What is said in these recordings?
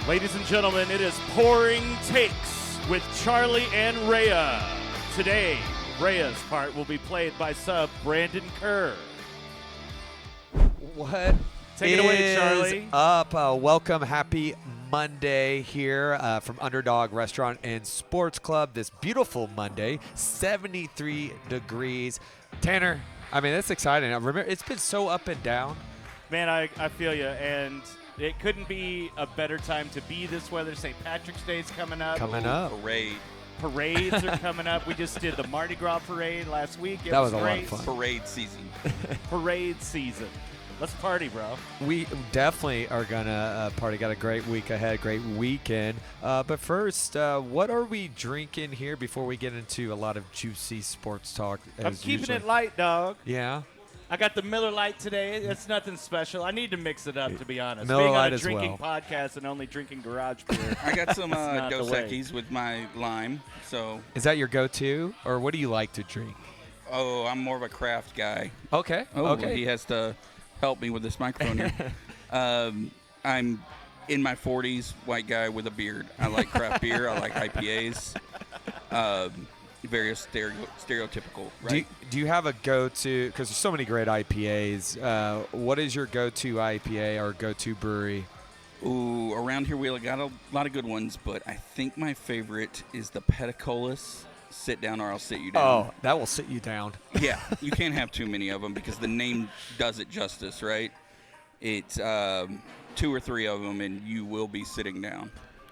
Ladies and gentlemen, it is Pouring Takes with Charlie and Rhea. Today, Rhea's part will be played by sub Brandon Kerr. What Take it away, is Charlie. up? Welcome. Happy Monday here from Underdog Restaurant and Sports Club. This beautiful Monday, 73 degrees. Tanner, I mean, that's exciting. I remember, it's been so up and down. Man, I feel you, and it couldn't be a better time to be this weather. St. Patrick's Day's coming up. Parades are coming up. We just did the Mardi Gras parade last week. It That was a great. lot of fun. Parade season. Parade season. Let's party, bro. We definitely are going to party. Got a great week ahead, great weekend. But first, what are we drinking here before we get into a lot of juicy sports talk? I'm keeping it light, dog. Yeah? I got the Miller Lite today. It's nothing special. I need to mix it up, to be honest. Miller Being on Lite a as drinking well. podcast and only drinking garage beer. I got some not the Dos way. Equis with my lime. So, Is that your go-to, or what do you like to drink? I'm more of a craft guy. Okay. Okay. He has to help me with this microphone here. I'm in my 40s, white guy with a beard. I like craft beer. I like IPAs. Very stereotypical, right? Do you have a go-to, because there's so many great IPAs, what is your go-to IPA or go-to brewery? Ooh, around here we got a lot of good ones, but I think my favorite is the Peticolas. Sit down or I'll sit you down. Oh, that will sit you down. Yeah, you can't have too many of them because the name does it justice, right? It's 2 or 3 of them, and you will be sitting down.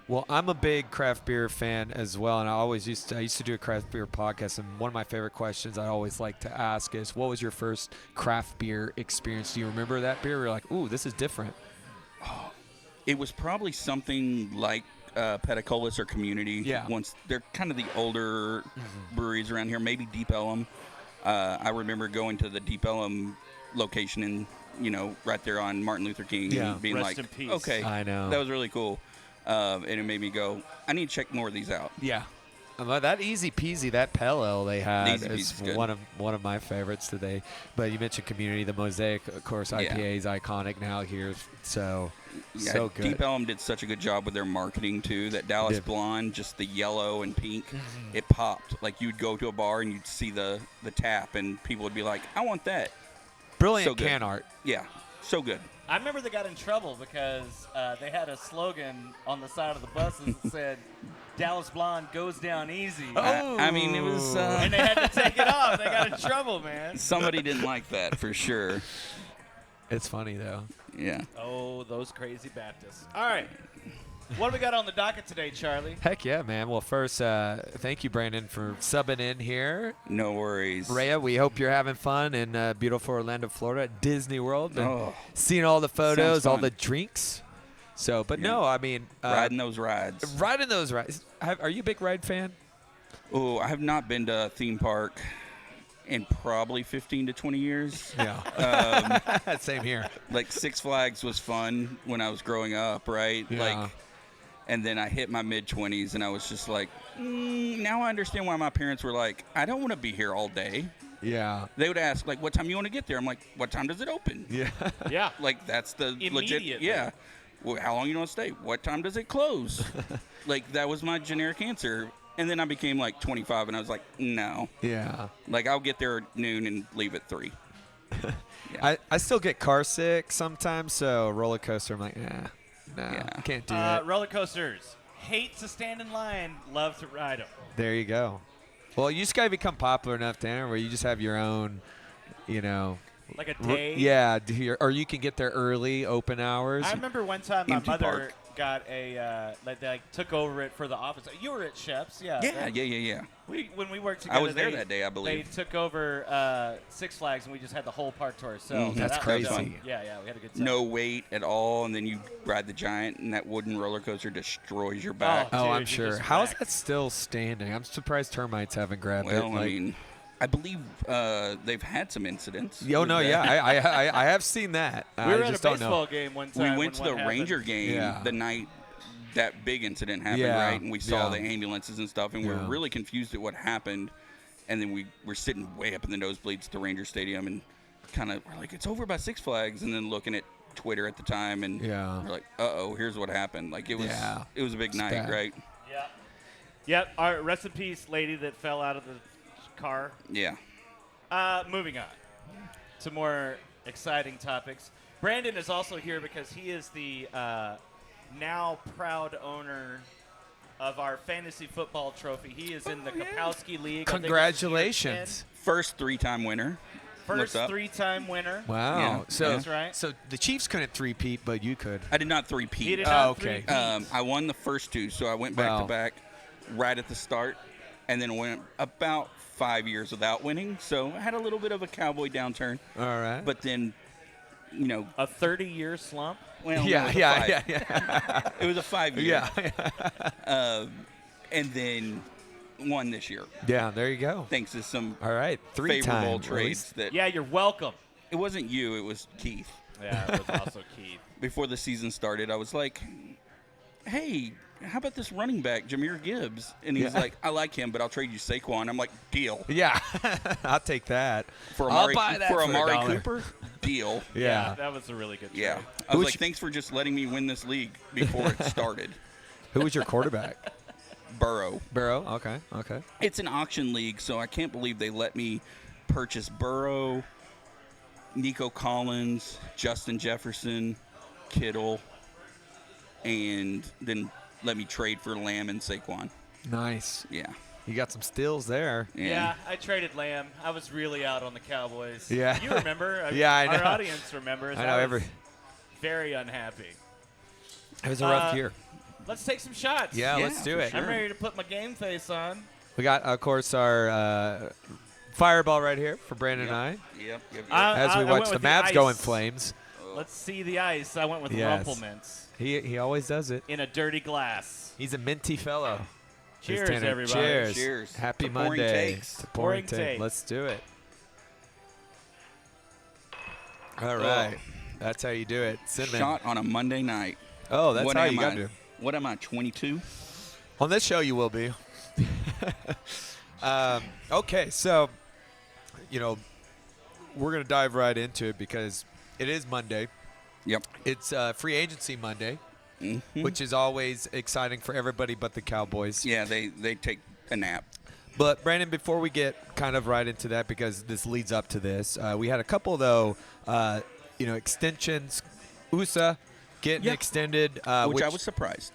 Well, I'm a big craft beer fan as well, and I used to do a craft beer podcast, and one of my favorite questions I always like to ask is, what was your first craft beer experience? Do you remember that beer? You're like, ooh, this is different. It was probably something like Peticolas or Community. Yeah. Once they're kind of the older breweries around here, maybe Deep Ellum. I remember going to the Deep Ellum location and right there on Martin Luther King and being Rest like, in peace. okay, I know. that was really cool. And it made me go, I need to check more of these out. Yeah. That easy peasy, that pale ale they had Easy is Peasy's good. one of my favorites today. But you mentioned Community, the Mosaic, of course, Yeah. IPA is iconic now here. So Yeah, so good. Deep Ellum did such a good job with their marketing too. That Dallas Did. Blonde, just the yellow and pink, it popped. Like you'd go to a bar and you'd see the tap, and people would be like, "I want that." Brilliant so good. can art. Yeah, so good. I remember they got in trouble because they had a slogan on the side of the buses that said, Dallas Blonde goes down easy. I mean, it was And they had to take it off. They got in trouble, man. somebody didn't like that for sure. It's funny, though. Yeah. Oh, those crazy Baptists. All right. What do we got on the docket today, Charlie? Heck yeah, man. Well, first, thank you, Brandon, for subbing in here. No worries. Rhea, we hope you're having fun in beautiful Orlando, Florida, at Disney World. Been Oh. seeing all the photos, Sounds all fun. the drinks. So, but Yeah. no, I mean, Riding those rides. riding those rides. Are you a big ride fan? Oh, I have not been to a theme park in probably 15 to 20 years. Yeah. Same here. Like Six Flags was fun when I was growing up, right? Yeah. And then I hit my mid-20s, and I was just like, now I understand why my parents were like, I don't want to be here all day. Yeah. They would ask, like, what time you want to get there? I'm like, what time does it open? Yeah. Yeah. Like, that's the legit. Immediately. Yeah. Well, how long you want to stay? What time does it close? Like, that was my generic answer. And then I became, like, 25, and I was like, no. Yeah. Like, I'll get there at noon and leave at 3. I still get car sick sometimes, so roller coaster, I'm like, no, Yeah. I can't do it. Roller coasters. Hate to stand in line. Love to ride them. There you go. Well, you just got to become popular enough, Tanner, where you just have your own, Like a day. Yeah, or you can get there early, open hours. I remember one time my Empty mother park. got a they took over it for the office. You were at Shep's, yeah. Yeah. When we worked together, I was there that day, I believe. They took over Six Flags, and we just had the whole park to ourselves. Mhm. That's That was crazy. fun. Yeah, we had a good time. No wait at all, and then you ride the giant, and that wooden roller coaster destroys your back. Oh, Dude, I'm you sure. just How is wrecked. that still standing? I'm surprised termites haven't grabbed it. Well, I mean, I believe they've had some incidents. Oh with no, that. yeah, I have seen that. We I were at a just don't baseball know. game one We time. went to when the what Ranger happened. game Yeah. the night that big incident happened, Yeah, right? And we saw yeah. the ambulances and stuff, and we Yeah. were really confused at what happened. And then we were sitting way up in the nosebleeds at the Ranger Stadium, and kind of we're like, it's over by Six Flags, and then looking at Twitter at the time, and Yeah. we're like, uh-oh, here's what happened. Like, it was a big night, bad. right? Yeah. Yep. All right, rest in peace, lady that fell out of the car. Yeah. Moving on to more exciting topics. Brandon is also here because he is the now proud owner of our fantasy football trophy. He is in the Kapowski League. I think it's Congratulations. First 3-time winner. year 10. First Looked up. 3-time winner. Wow. Yeah. So That's right. So the Chiefs couldn't three-peat, but you could. I did not He three-peat. did Oh, not okay. three-peat. I won the first 2, so I went back Wow. to back right at the start, and then went about 5 years without winning. So I had a little bit of a Cowboy downturn, All right. but then, you know, A 30-year slump. well, yeah, no, it was a yeah, 5. yeah, yeah, It was a 5-year. yeah. And then won this year, Yeah, there you go. thanks to some All right. Three-time. favorable at trades least. that Yeah, you're welcome. it wasn't you, it was Keith. Yeah, it was also Keith. Before the season started, I was like, hey, how about this running back, Jahmyr Gibbs? And he's Yeah. like, I like him, but I'll trade you Saquon. I'm like, deal. Yeah. I'll take that. For I'll Amari, buy that for for Amari $1. Cooper, deal. Yeah. That was a really good trade. Yeah. I was Who's- like, thanks for just letting me win this league before it started. Who was your quarterback? Burrow. Burrow. Okay. Okay. It's an auction league, so I can't believe they let me purchase Burrow, Nico Collins, Justin Jefferson, Kittle, and then let me trade for Lamb and Saquon. Nice. Yeah. You got some steals there. Yeah, I traded Lamb. I was really out on the Cowboys. Yeah. You remember? Yeah, I Our know. audience remembers. I know was every. very unhappy. It was a rough Uh, year. Let's take some shots. Yeah, yeah, let's do for it. sure. I'm ready to put my game face on. We got, of course, our fireball right here for Brandon and I Yep. as we I watch went the with the Mavs go in ice. flames. Let's see the ice. I went with Yes. Rumplemint's He always does it. in a dirty glass. He's a minty fellow. Cheers, Tanner. everybody. Cheers. Cheers. Happy To Pouring Monday. Takes. To Pouring Take. Take. Let's do it. All right. That's how you do it. Cinnamon. Shot on a Monday night. Oh, that's What how am you got I? to do. What am I, 22? On this show, you will be. Okay, so, we're going to dive right into it because it is Monday. Yep. It's free agency Monday, Mhm. which is always exciting for everybody but the Cowboys. Yeah, they take a nap. But, Brandon, before we get kind of right into that, because this leads up to this, we had a couple, though, extensions. USA getting Yeah. extended. Which I was surprised.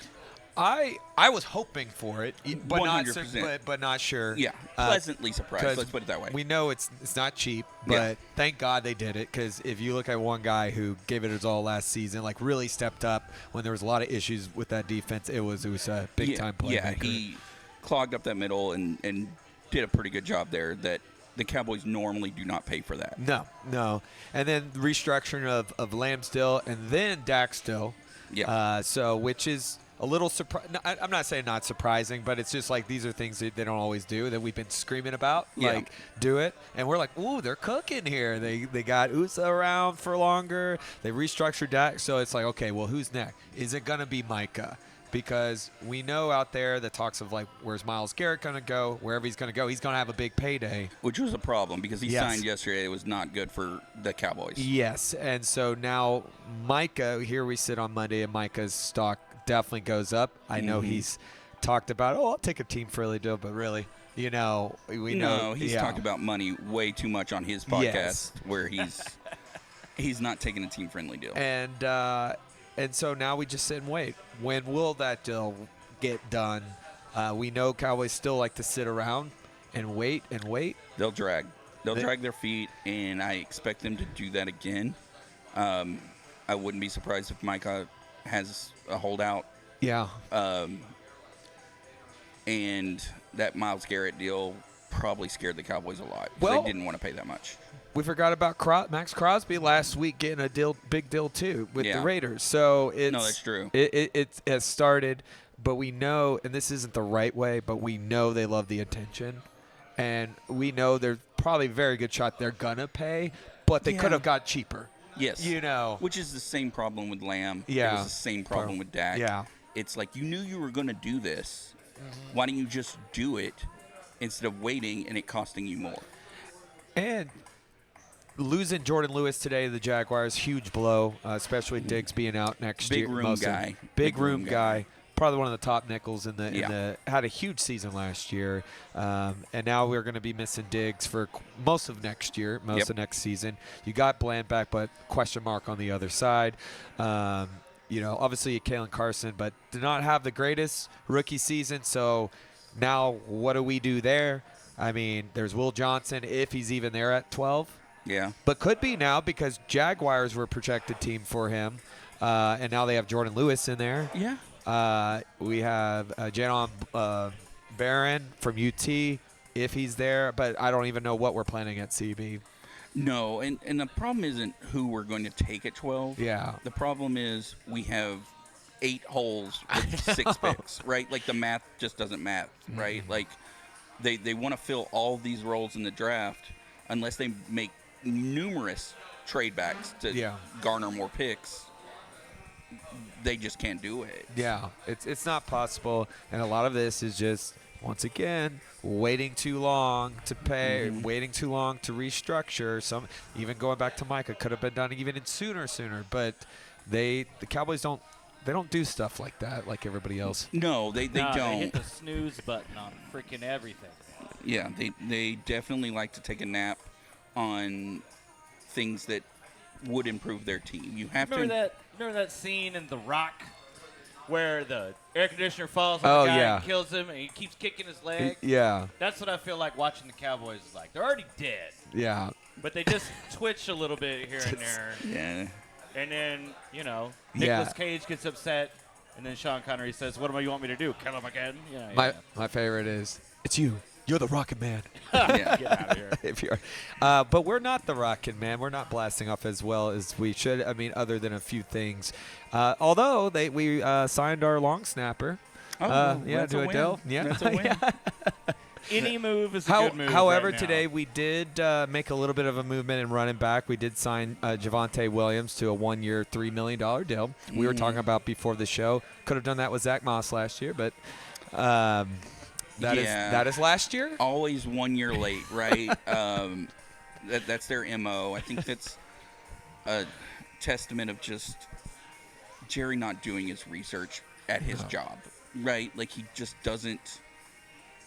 I was hoping for it, but not 100%. but not sure. Yeah, pleasantly surprised. 'cause Let's put it that way. We know it's not cheap, but Yeah. thank God they did it, because if you look at one guy who gave it his all last season, like really stepped up when there was a lot of issues with that defense, it was a big time playmaker. Yeah, he clogged up that middle and did a pretty good job there that the Cowboys normally do not pay for that. No. And then restructuring of Lamb still, and then Dak still. Yeah. So which is a little surprising. I'm not saying not surprising, but it's just like these are things that they don't always do that we've been screaming about. Yeah. Like, do it. And we're like, ooh, they're cooking here. They got USA around for longer. They restructured Dak. So it's like, okay, well, who's next? Is it going to be Micah? Because we know out there the talks of like, where's Myles Garrett going to go? Wherever he's going to go, he's going to have a big payday. Which was a problem because he Yes. signed yesterday. It was not good for the Cowboys. Yes, and so now Micah, here we sit on Monday, and Micah's stock definitely goes up. I know Mhm. he's talked about, I'll take a team-friendly deal, but really, we know. No, he's yeah. talked about money way too much on his podcast Yes. where he's not taking a team-friendly deal. And so now we just sit and wait. When will that deal get done? We know Cowboys still like to sit around and wait and wait. They'll drag. They'll They- drag their feet, and I expect them to do that again. I wouldn't be surprised if Micah has a holdout. Yeah. And that Myles Garrett deal probably scared the Cowboys a lot. 'Cause Well- they didn't want to pay that much. We forgot about Max Crosby last week getting a big deal too with the Yeah. Raiders. So it's that's true. It has started, but we know, and this isn't the right way, but we know they love the attention, and we know there's probably a very good shot they're gonna pay, but they Yeah. could have got cheaper. Yes. You know. Which is the same problem with Lamb. Yeah. It was the same problem with Dak. Yeah. It's like you knew you were going to do this. Why didn't you just do it instead of waiting and it costing you more? And losing Jordan Lewis today to the Jaguars, huge blow, especially Diggs being out next Big year. room most of- guy. Big room guy. Probably one of the top nickels in the Yeah. had a huge season last year, and now we're going to be missing Diggs for most of next year, most of next season. You got Bland back, but question mark on the other side. Obviously Kalen Carson, but did not have the greatest rookie season. So now what do we do there? I mean, there's Will Johnson if he's even there at 12. Yeah. But could be now because Jaguars were a projected team for him, and now they have Jordan Lewis in there. Yeah. We have Janon Barron from UT if he's there, but I don't even know what we're planning at CB. No, and the problem isn't who we're going to take at 12. Yeah. The problem is we have 8 holes with 6 picks, right? Like the math just doesn't math, right? Like they want to fill all these roles in the draft unless they make numerous trade backs to garner more picks. They just can't do it. Yeah, it's not possible, and a lot of this is just, once again, waiting too long to pay, waiting too long to restructure. Some even going back to Micah could have been done even sooner, but the Cowboys don't do stuff like that like everybody else. No, they don't. They hit the snooze button on freaking everything. Yeah, they definitely like to take a nap on things that would improve their team. You have Remember that scene in The Rock where the air conditioner falls on the guy and kills him, and he keeps kicking his leg? Yeah. That's what I feel like watching the Cowboys is like. They're already dead, Yeah. but they just twitch a little bit here and there. Yeah. And then, Nicolas Cage gets upset, and then Sean Connery says, "What do you want me to do? Kill him again?" My favorite is, it's you. You're the Rocket Man. Yeah. Get out of here. If you're, but we're not the Rocket Man. We're not blasting off as well as we should. I mean, other than a few things. Although we signed our long snapper. That's to a Adele. win. Yeah, That's a win. Any move is a good move. However, right now. today we did make a little bit of a movement in running back. We did sign Javonte Williams to a 1-year, $3 million deal. We were talking about before the show. Could have done that with Zach Moss last year, but that is last year. Always 1 year late, right? That's their MO. I think that's a testament of just Jerry not doing his research at his job, right? Like he just doesn't.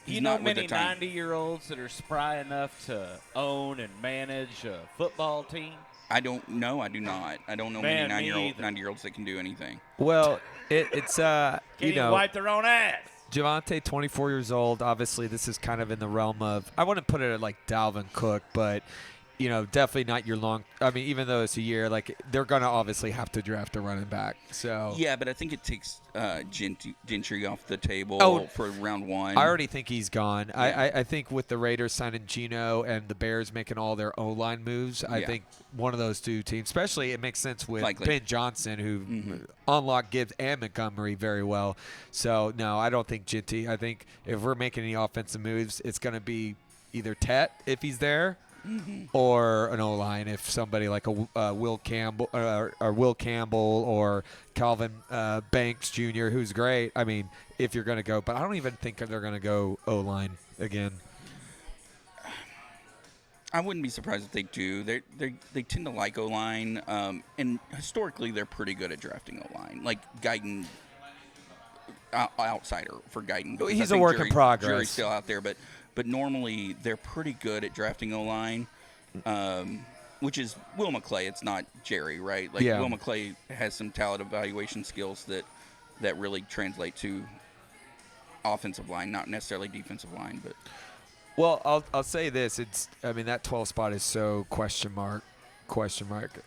You know many 90-year-olds that are spry enough to own and manage a football team? I don't know. I do not. I don't know many 90-year-olds that can do anything. Well, it's Can't even wipe their own ass. Javonte, 24 years old. Obviously, this is kind of in the realm of, I wouldn't put it like Dalvin Cook, but definitely not your long. I mean, even though it's a year, like they're gonna obviously have to draft a running back. So yeah, but I think it takes Gentry off the table for round 1. I already think he's gone. Yeah. I think with the Raiders signing Geno and the Bears making all their O-line moves, I think one of those two teams, especially it makes sense with Ben Johnson, who unlocked Gibbs and Montgomery very well. So no, I don't think Gentry. I think if we're making any offensive moves, it's gonna be either Tet if he's there. Or an O-line if somebody like a Will Campbell or Calvin Banks Jr., who's great. I mean, if you're going to go, but I don't even think they're going to go O-line again. I wouldn't be surprised if they do. They tend to like O-line, and historically they're pretty good at drafting O-line. Like Guyton, outsider for Guyton. He's a work in progress. Jury's still out there, but normally they're pretty good at drafting O-line, which is Will McClay. It's not Jerry, right? Like Will McClay has some talent evaluation skills that really translate to offensive line, not necessarily defensive line. But well, I'll say this: that 12 spot is so question mark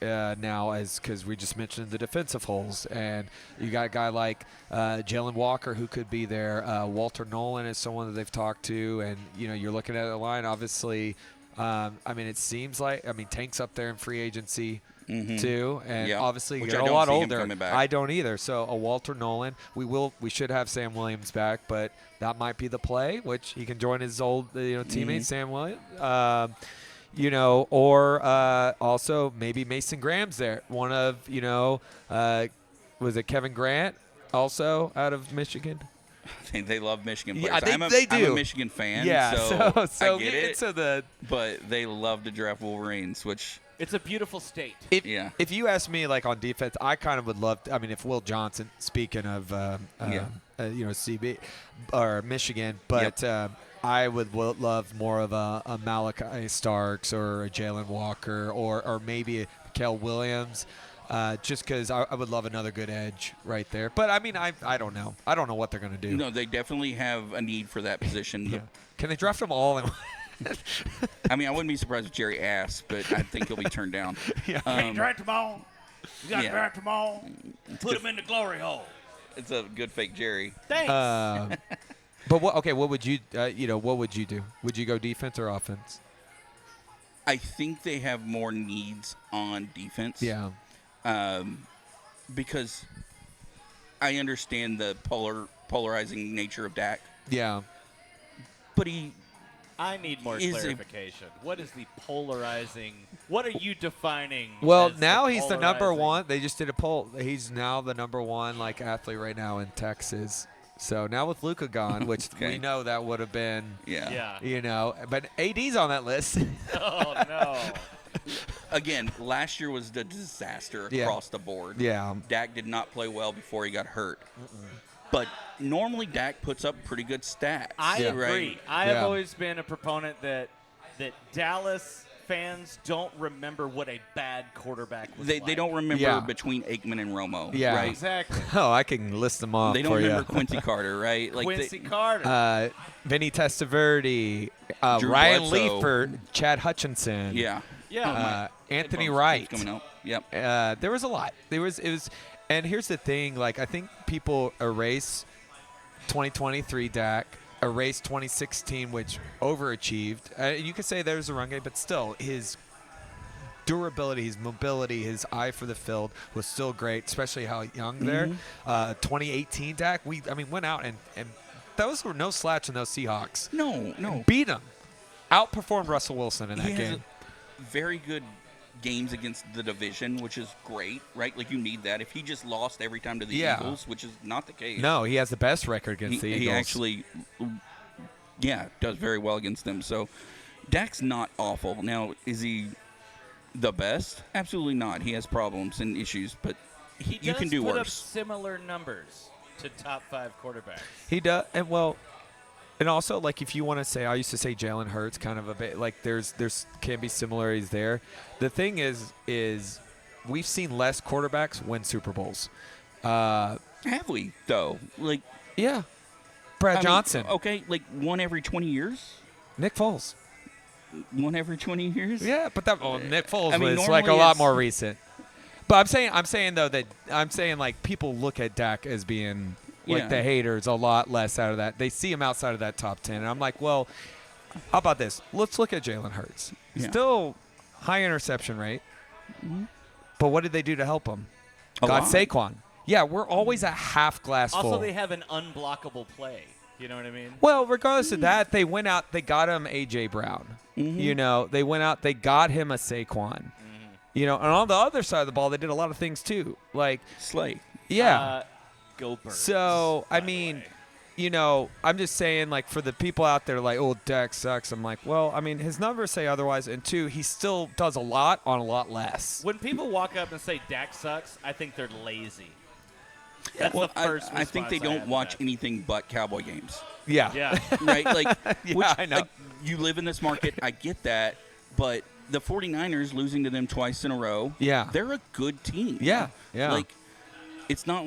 now, as because we just mentioned the defensive holes, and you got a guy like Jalen Walker who could be there. Walter Nolan is someone that they've talked to, and you're looking at the line. Obviously, it seems like Tank's up there in free agency too, and obviously which you're I a don't lot see him older. coming back. I don't either. So a Walter Nolan, we should have Sam Williams back, but that might be the play, which he can join his old teammate Sam Williams. Or also maybe Mason Graham's there. One of, was it Kevin Grant also out of Michigan? They love Michigan players. Yeah, they do. I'm a Michigan fan, yeah, so so I get it. into the but they love to draft Wolverines, which It's a beautiful state. If you ask me, like on defense, I kind of would love. I mean, if Will Johnson, speaking of, CB or Michigan, but I would love more of a Malachi Starks or a Jalen Walker or maybe a Mikael Williams. Just because I would love another good edge right there. But, I mean, I don't know. I don't know what they're going to do. No, they definitely have a need for that position. Yeah. Can they draft them all? I mean, I wouldn't be surprised if Jerry asks, but I think he'll be turned down. Can't draft them all. You got to draft them all. Put them in the glory hole. It's a good fake Jerry. Thanks. But what would you what would you do? Would you go defense or offense? I think they have more needs on defense. Yeah. Because I understand the polarizing nature of Dak. Yeah. But I need more clarification. What is the polarizing? What are you defining? Well, as now the he's the number polarizing? one. They just did a poll. He's now the number one athlete right now in Texas. So now with Luka gone, which we know that would have been, Yeah. But AD's on that list. Oh no. Again, last year was a disaster across the board. Yeah. Dak did not play well before he got hurt. But normally Dak puts up pretty good stats. I agree. Right? I have always been a proponent that Dallas fans don't remember what a bad quarterback was like. They don't remember between Aikman and Romo. Yeah. Right? Exactly. Oh, I can list them off They don't for remember you. Quincy Carter, right? Quincy Carter. Vinny Testaverde, Drew Ryan Bledsoe. Leifert, Chad Hutchinson. Yeah. Anthony Headphones Wright. keeps coming out. Yep. There was a lot. It was, and here's the thing. I think people erase 2023 Dak, erase 2016, which overachieved. You could say there's a run game, but still, his durability, his mobility, his eye for the field was still great, especially how young there. 2018 Dak, went out and those were no slouch in those Seahawks. No. Beat them. Outperformed Russell Wilson in that He has game. very good games against the division, which is great, right? You need that. If he just lost every time to the Eagles, which is not the case. No, he has the best record against the Eagles. He actually, does very well against them. So Dak's not awful. Now, is he the best? Absolutely not. He has problems and issues, but you can do put up worse. similar numbers to top 5 quarterbacks. He does, and also if you want to say, I used to say Jalen Hurts, kind of a bit there's can be similarities there. The thing is we've seen less quarterbacks win Super Bowls. Have we though? Yeah, Brad Johnson. Okay, one every 20 years. Nick Foles. One every 20 years. Yeah, but Nick Foles was a normally lot more recent. But I'm saying though that people look at Dak as being the haters a lot less out of that. They see him outside of that top 10, and I'm like, well, how about this? Let's look at Jalen Hurts. Still high interception rate, but what did they do to help him? Got Saquon. Yeah, we're always a half glass full. Also, they have an unblockable play. You know what I mean? Well, regardless of that, they went out. They got him A.J. Brown. They went out. They got him a Saquon. And on the other side of the ball, they did a lot of things too, Slay. Yeah. Go Birds. So I'm just saying, for the people out there, oh, Dak sucks. I'm like, well, his numbers say otherwise, and two, he still does a lot on a lot less. When people walk up and say Dak sucks, I think they're lazy. That's the first I think they response don't watch anything but Cowboy games. Yeah. Yeah. Right? I know. You live in this market. I get that. But the 49ers losing to them twice in a row, they're a good team. Yeah. Yeah. It's not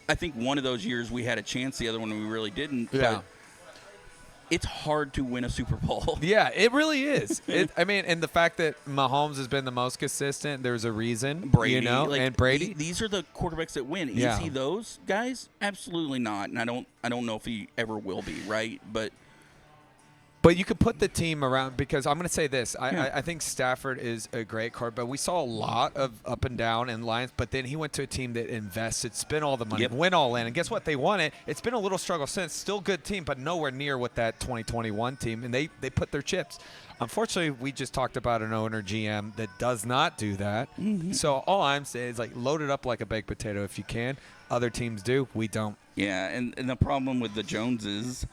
I think one of those years we had a chance, the other one we really didn't. Yeah. But it's hard to win a Super Bowl. Yeah, it really is. And the fact that Mahomes has been the most consistent, there's a reason. Brady, and Brady. These are the quarterbacks that win. Is he those guys? Absolutely not. And I don't know if he ever will be. Right, But you could put the team around, because I'm going to say this. I think Stafford is a great card, but we saw a lot of up and down in Lions, but then he went to a team that invested, spent all the money, went all in, and guess what? They won it. It's been a little struggle since. Still a good team, but nowhere near with that 2021 team, and they put their chips. Unfortunately, we just talked about an owner, GM, that does not do that. Mm-hmm. So all I'm saying is, load it up like a baked potato if you can. Other teams do. We don't. Yeah, and the problem with the Joneses,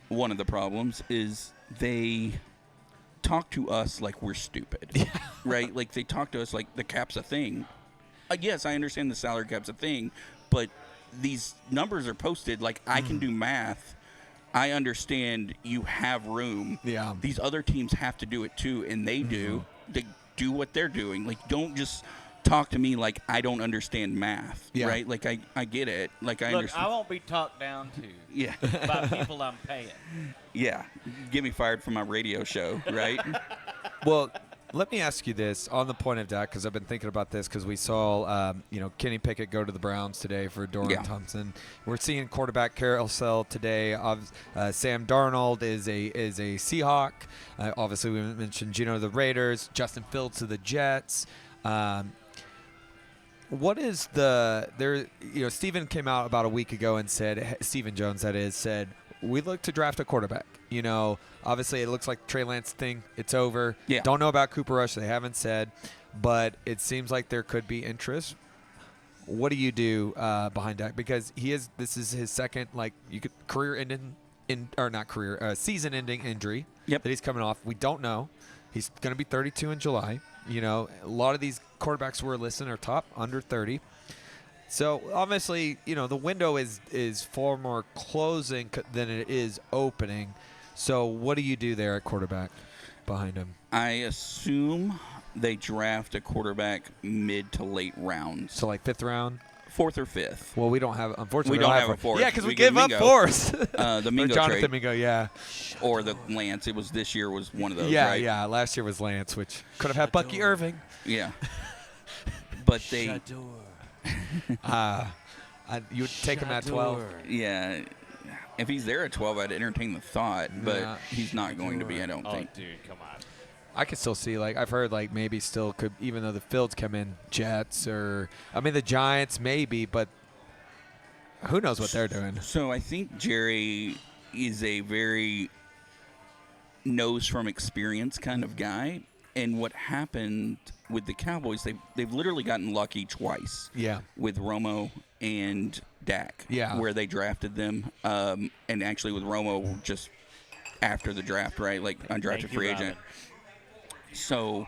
one of the problems is they talk to us like we're stupid, right? Like they talk to us like the cap's a thing. Yes, I understand the salary cap's a thing, but these numbers are posted. Like I can do math. I understand you have room. Yeah. These other teams have to do it too, and they do. They do what they're doing. Like don't just talk to me like I don't understand math, right? Like I get it. Like I Look, understand. I won't be talked down to Yeah. by people I'm paying. Yeah. Get me fired from my radio show, right? Well, let me ask you this on the point of that, because I've been thinking about this because we saw, Kenny Pickett go to the Browns today for Dorian Thompson. We're seeing quarterback carousel today. Sam Darnold is a Seahawk. Obviously, we mentioned Gino to the Raiders, Justin Fields to the Jets. What is Stephen came out about a week ago and said, Stephen Jones, that is, said, we look to draft a quarterback. Obviously it looks like Trey Lance thing, it's over. Yeah. Don't know about Cooper Rush, they haven't said, but it seems like there could be interest. What do you do behind that? Because this is his second, season-ending injury that he's coming off. We don't know. He's going to be 32 in July. A lot of these quarterbacks we're listing are top under 30. So obviously, the window is far more closing than it is opening. So what do you do there at quarterback behind him? I assume they draft a quarterback mid to late rounds. So like 5th round? 4th or 5th. Well, we don't have, unfortunately, we don't have a 4th. Yeah, because we gave up 4th. The Mingo Jonathan trade. Mingo, yeah. Or the Lance. It was this year was one of those, Yeah, right? yeah. Last year was Lance, which could have had Bucky Irving. Yeah. But they... you would take him at 12. Yeah. If he's there at 12, I'd entertain the thought, but he's not going to be, I don't think. Dude, come on. I could still see, I've heard, maybe still could, even though the Fields come in, Jets the Giants maybe, but who knows what they're doing. So I think Jerry is a very knows from experience kind of guy. And what happened with the Cowboys, they've literally gotten lucky twice. Yeah. With Romo and Dak. Yeah. Where they drafted them. And actually with Romo just after the draft, right? Like undrafted free agent. So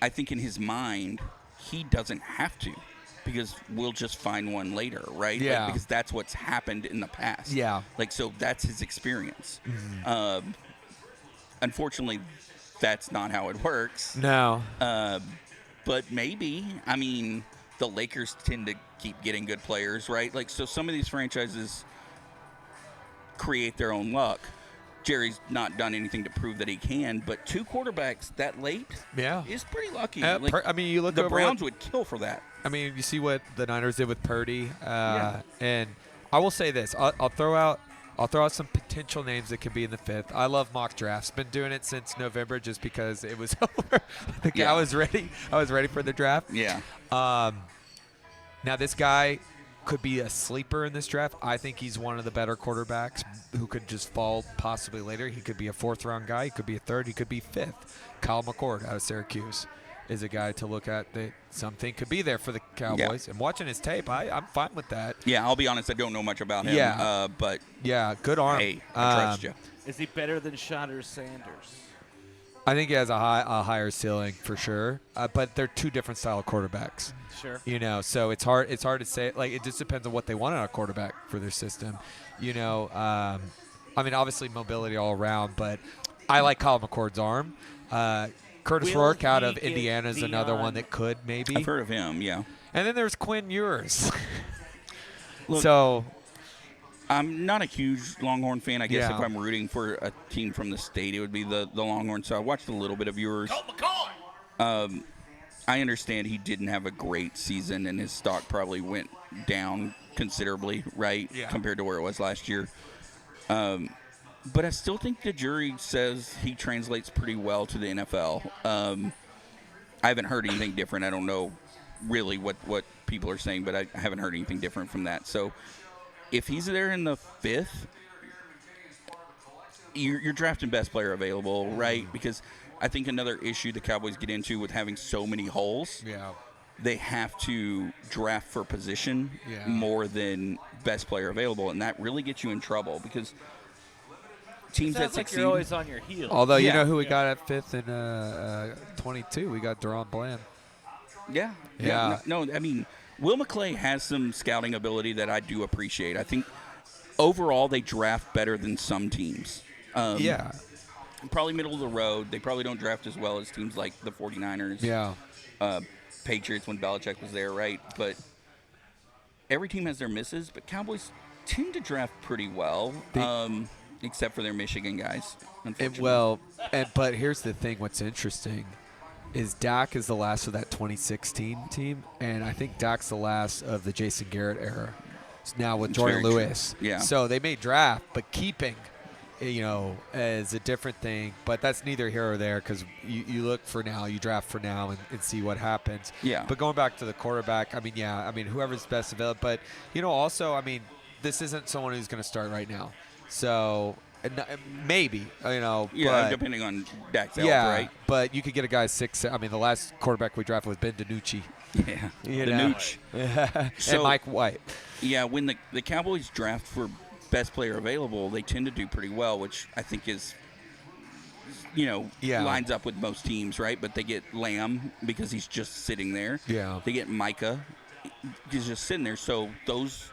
I think in his mind, he doesn't have to because we'll just find one later, right? Yeah. Because that's what's happened in the past. Yeah. So that's his experience. Mm-hmm. Unfortunately, that's not how it works. No. But maybe. I mean, the Lakers tend to keep getting good players, right? So some of these franchises create their own luck. Jerry's not done anything to prove that he can, but 2 quarterbacks that late is pretty lucky. You look the over Browns would kill for that. You see what the Niners did with Purdy, and I will say this: I'll throw out some potential names that could be in the 5th. I love mock drafts. Been doing it since November just because it was over. I was ready. I was ready for the draft. Yeah. Now this guy could be a sleeper in this draft. I think he's one of the better quarterbacks who could just fall possibly later. He could be a 4th round guy. He could be a 3rd. He could be 5th. Kyle McCord out of Syracuse is a guy to look at that something could be there for the Cowboys. And watching his tape, I'm fine with that. Yeah, I'll be honest. I don't know much about him. Yeah. But yeah, good arm. Hey, I trust you. Is he better than Shonner Sanders? I think he has a higher ceiling for sure. But they're 2 different style of quarterbacks. Sure. So it's hard to say. It just depends on what they want out of a quarterback for their system. Obviously mobility all around, but I like Kyle McCord's arm. Curtis Rourke out of Indiana is another one that could maybe. I've heard of him, yeah. And then there's Quinn Ewers. Look, so I'm not a huge Longhorn fan. I guess Yeah. if I'm rooting for a team from the state, it would be the Longhorns. So I watched a little bit of Ewers. I understand he didn't have a great season, and his stock probably went down considerably, right, compared to where it was last year. But I still think the jury says he translates pretty well to the NFL. I haven't heard anything different. I don't know really what people are saying, but I haven't heard anything different from that. So if he's there in the 5th, you're drafting best player available, right? Because I think another issue the Cowboys get into with having so many holes, they have to draft for position more than best player available, and that really gets you in trouble because teams that Sounds like succeed. you're always on your heels. Although, you Yeah. know who we got at 5th and 22? We got Deron Bland. Yeah. Yeah. No, I mean, Will McClay has some scouting ability that I do appreciate. I think overall they draft better than some teams. Yeah. Probably middle of the road. They probably don't draft as well as teams like the 49ers, Yeah. Patriots when Belichick was there, right? But every team has their misses, but Cowboys tend to draft pretty well, except for their Michigan guys, unfortunately. But here's the thing. What's interesting is Dak is the last of that 2016 team, and I think Dak's the last of the Jason Garrett era. It's now with It's Jordan very true. Lewis. Yeah. So they may draft, but keeping, is a different thing. But that's neither here or there because you look for now, you draft for now, and see what happens. Yeah. But going back to the quarterback, whoever's best available. But also, this isn't someone who's going to start right now. So maybe, Yeah, but, depending on Dak's health, yeah, right? but you could get a guy 6. The last quarterback we drafted was Ben DiNucci. Yeah, You the know. Nooch. and So- Mike White. Yeah, when the Cowboys draft for best player available, they tend to do pretty well, which I think is, Yeah. lines up with most teams, right? But they get Lamb because he's just sitting there. Yeah. They get Micah. He's just sitting there. So those,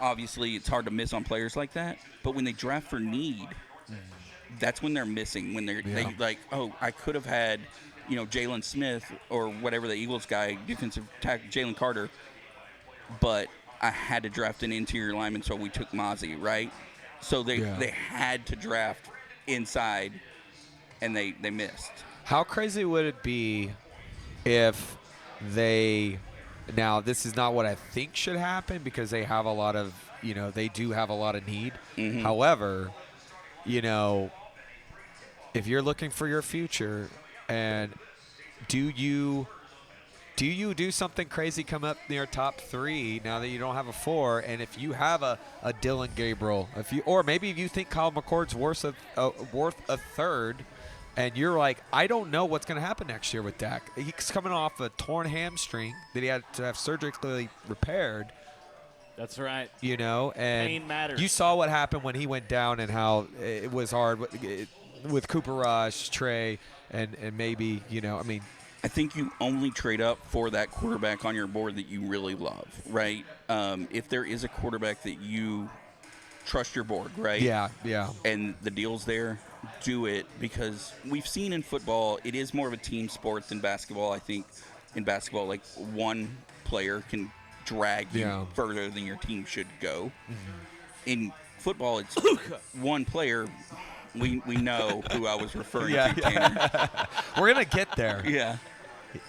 obviously, it's hard to miss on players like that. But when they draft for need, that's when they're missing. When they like, oh, I could have had, Jalen Smith or whatever the Eagles guy, defensive tackle, Jalen Carter, but I had to draft an interior lineman, so we took Mozzie, right? So they had to draft inside, and they missed. How crazy would it be if they – now, this is not what I think should happen because they have a lot of – they do have a lot of need. Mhm. However, if you're looking for your future and do you do something crazy come up near top 3 now that you don't have a 4? And if you have a Dylan Gabriel, or maybe if you think Kyle McCord's worth a third, and you're like, I don't know what's going to happen next year with Dak. He's coming off a torn hamstring that he had to have surgically repaired. That's right. And Pain matters. you saw what happened when he went down and how it was hard with Cooper Rush, Trey, and maybe, I think you only trade up for that quarterback on your board that you really love, right? If there is a quarterback that you trust your board, right? yeah. And the deal's there, do it, because we've seen in football, it is more of a team sport than basketball. I think in basketball, like one player can drag you further than your team should go. Mm-hmm. In football, it's one player. We know who I was referring to, Tanner. We're going to get there. Yeah.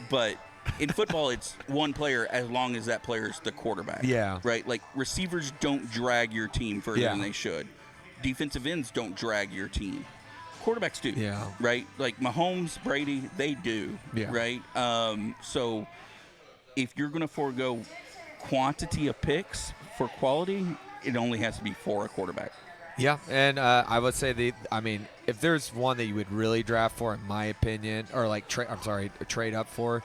But in football, it's one player as long as that player's the quarterback. Yeah. Right? Like, receivers don't drag your team further than they should. Defensive ends don't drag your team. Quarterbacks do. Yeah. Right? Like, Mahomes, Brady, they do. Yeah. Right? So if you're going to forego quantity of picks for quality, it only has to be for a quarterback. Yeah, and I would say if there's one that you would really draft for, in my opinion, or trade up for,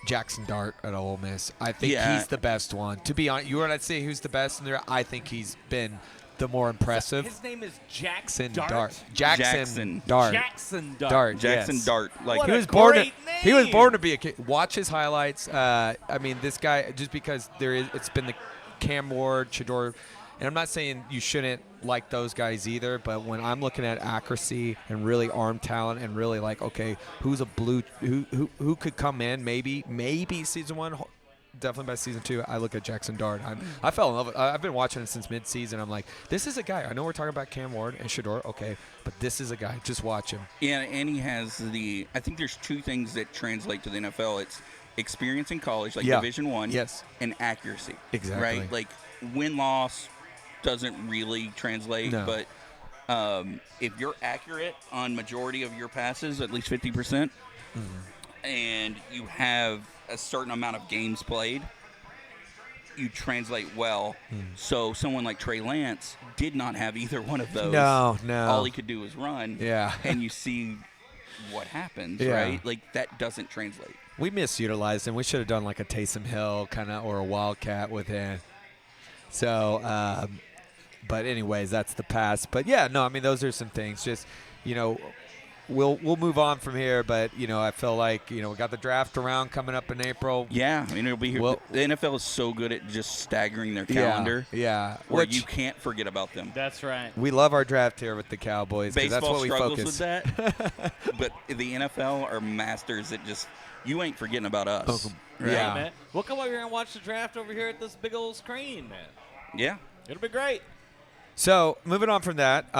Jackson Dart at Ole Miss. I think he's the best one. To be honest, you want to say who's the best in there? I think he's been the more impressive. His name is Jackson Dart. Jackson Dart. Jackson Dart. Dart. Jackson yes. Dart. Like, What He a was born. great He was name. born to be a kid. Watch his highlights. This guy, just because it's been the Cam Ward, Shador, and I'm not saying you shouldn't like those guys either. But when I'm looking at accuracy and really arm talent and really like, okay, who's a blue, who could come in? Maybe season 1. Definitely by season 2, I look at Jackson Dart. I fell in love with. I've been watching him since mid-season. I'm like, this is a guy. I know we're talking about Cam Ward and Shador, okay, but this is a guy. Just watch him. Yeah, and he has I think there's two things that translate to the NFL. It's experience in college, like Division I, Yes. and accuracy. Exactly. Right? Like, win-loss doesn't really translate, No. but if you're accurate on majority of your passes, at least 50%, and you have a certain amount of games played, you translate well. So someone like Trey Lance did not have either one of those. No. All he could do was run. Yeah. And you see what happens, Yeah. right? Like, that doesn't translate. We misutilized him. We should have done like a Taysom Hill kind of or a Wildcat with him. So But anyways, that's the past. But yeah, no, I mean those are some things. Just we'll move on from here. But I feel like we got the draft around coming up in April. Yeah, I mean it'll be here. Well- the NFL is so good at just staggering their calendar, Yeah. where Which you can't forget about them. That's right. we love our draft here with the Cowboys because that's Baseball what we struggles focus. with that, but the NFL are masters at just you ain't forgetting about us. Right? Yeah. Hey, man. We'll come over here and watch the draft over here at this big old screen, man. Yeah. It'll be great. So moving on from that,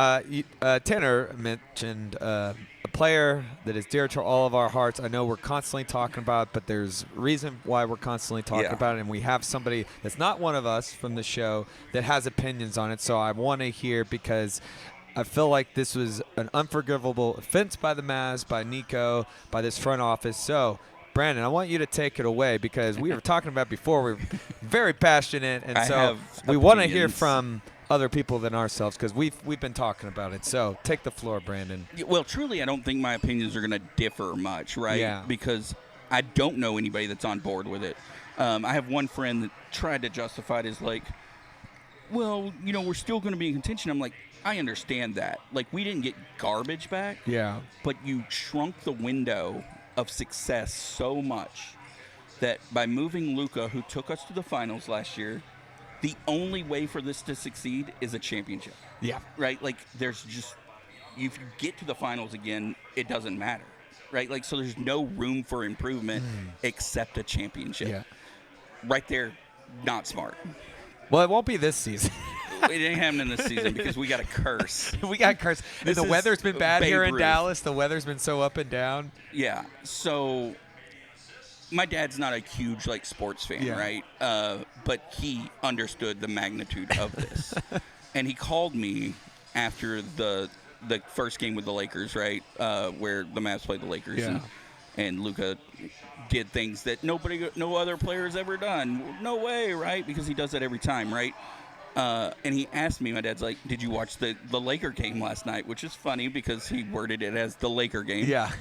Tanner mentioned a player that is dear to all of our hearts. I know we're constantly talking about it, but there's reason why we're constantly talking Yeah. about it, and we have somebody that's not one of us from the show that has opinions on it. So I want to hear because I feel like this was an unforgivable offense by the Mavs, by Nico, by this front office. So Brandon, I want you to take it away because we were talking about before. We're very passionate, and I so have we want to hear opinions. from other people than ourselves because we've been talking about it. So take the floor, Brandon. Well, truly, I don't think my opinions are going to differ much, right? Yeah. Because I don't know anybody that's on board with it. I have one friend that tried to justify it as like, well, we're still going to be in contention. I'm like, I understand that. Like, we didn't get garbage back, Yeah. but you shrunk the window of success so much that by moving Luka, who took us to the finals last year, the only way for this to succeed is a championship. Yeah. Right? Like, there's just, if you get to the finals again, it doesn't matter. Right? Like, so there's no room for improvement except a championship. Yeah. Right there, not smart. Well, it won't be this season. It ain't happening this season because we got a curse. We got cursed. And This the is weather's been bad Babe here in Ruth. Dallas. The weather's been so up and down. Yeah. So my dad's not a huge sports fan, Yeah. right? But he understood the magnitude of this, and he called me after the first game with the Lakers, right, where the Mavs played the Lakers, Yeah. and Luka did things that no other player has ever done. No way, right? Because he does that every time, right? And he asked me, my dad's like, did you watch the Laker game last night? Which is funny because he worded it as the Laker game. Yeah.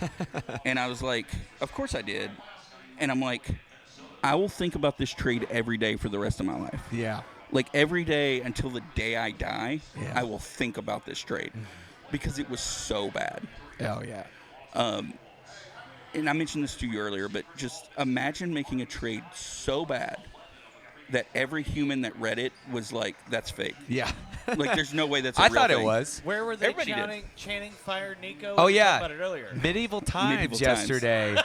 And I was like, of course I did. And I'm like, I will think about this trade every day for the rest of my life. Yeah. Like every day until the day I die, Yeah. I will think about this trade because it was so bad. Oh, yeah. And I mentioned this to you earlier, but just imagine making a trade so bad that every human that read it was like, that's fake. Yeah. Like, there's no way that's a I real thought thing. it was. Where were they Everybody chanting "Fire Nico"? Oh, We yeah. talked about it earlier. Medieval times Medieval times. yesterday.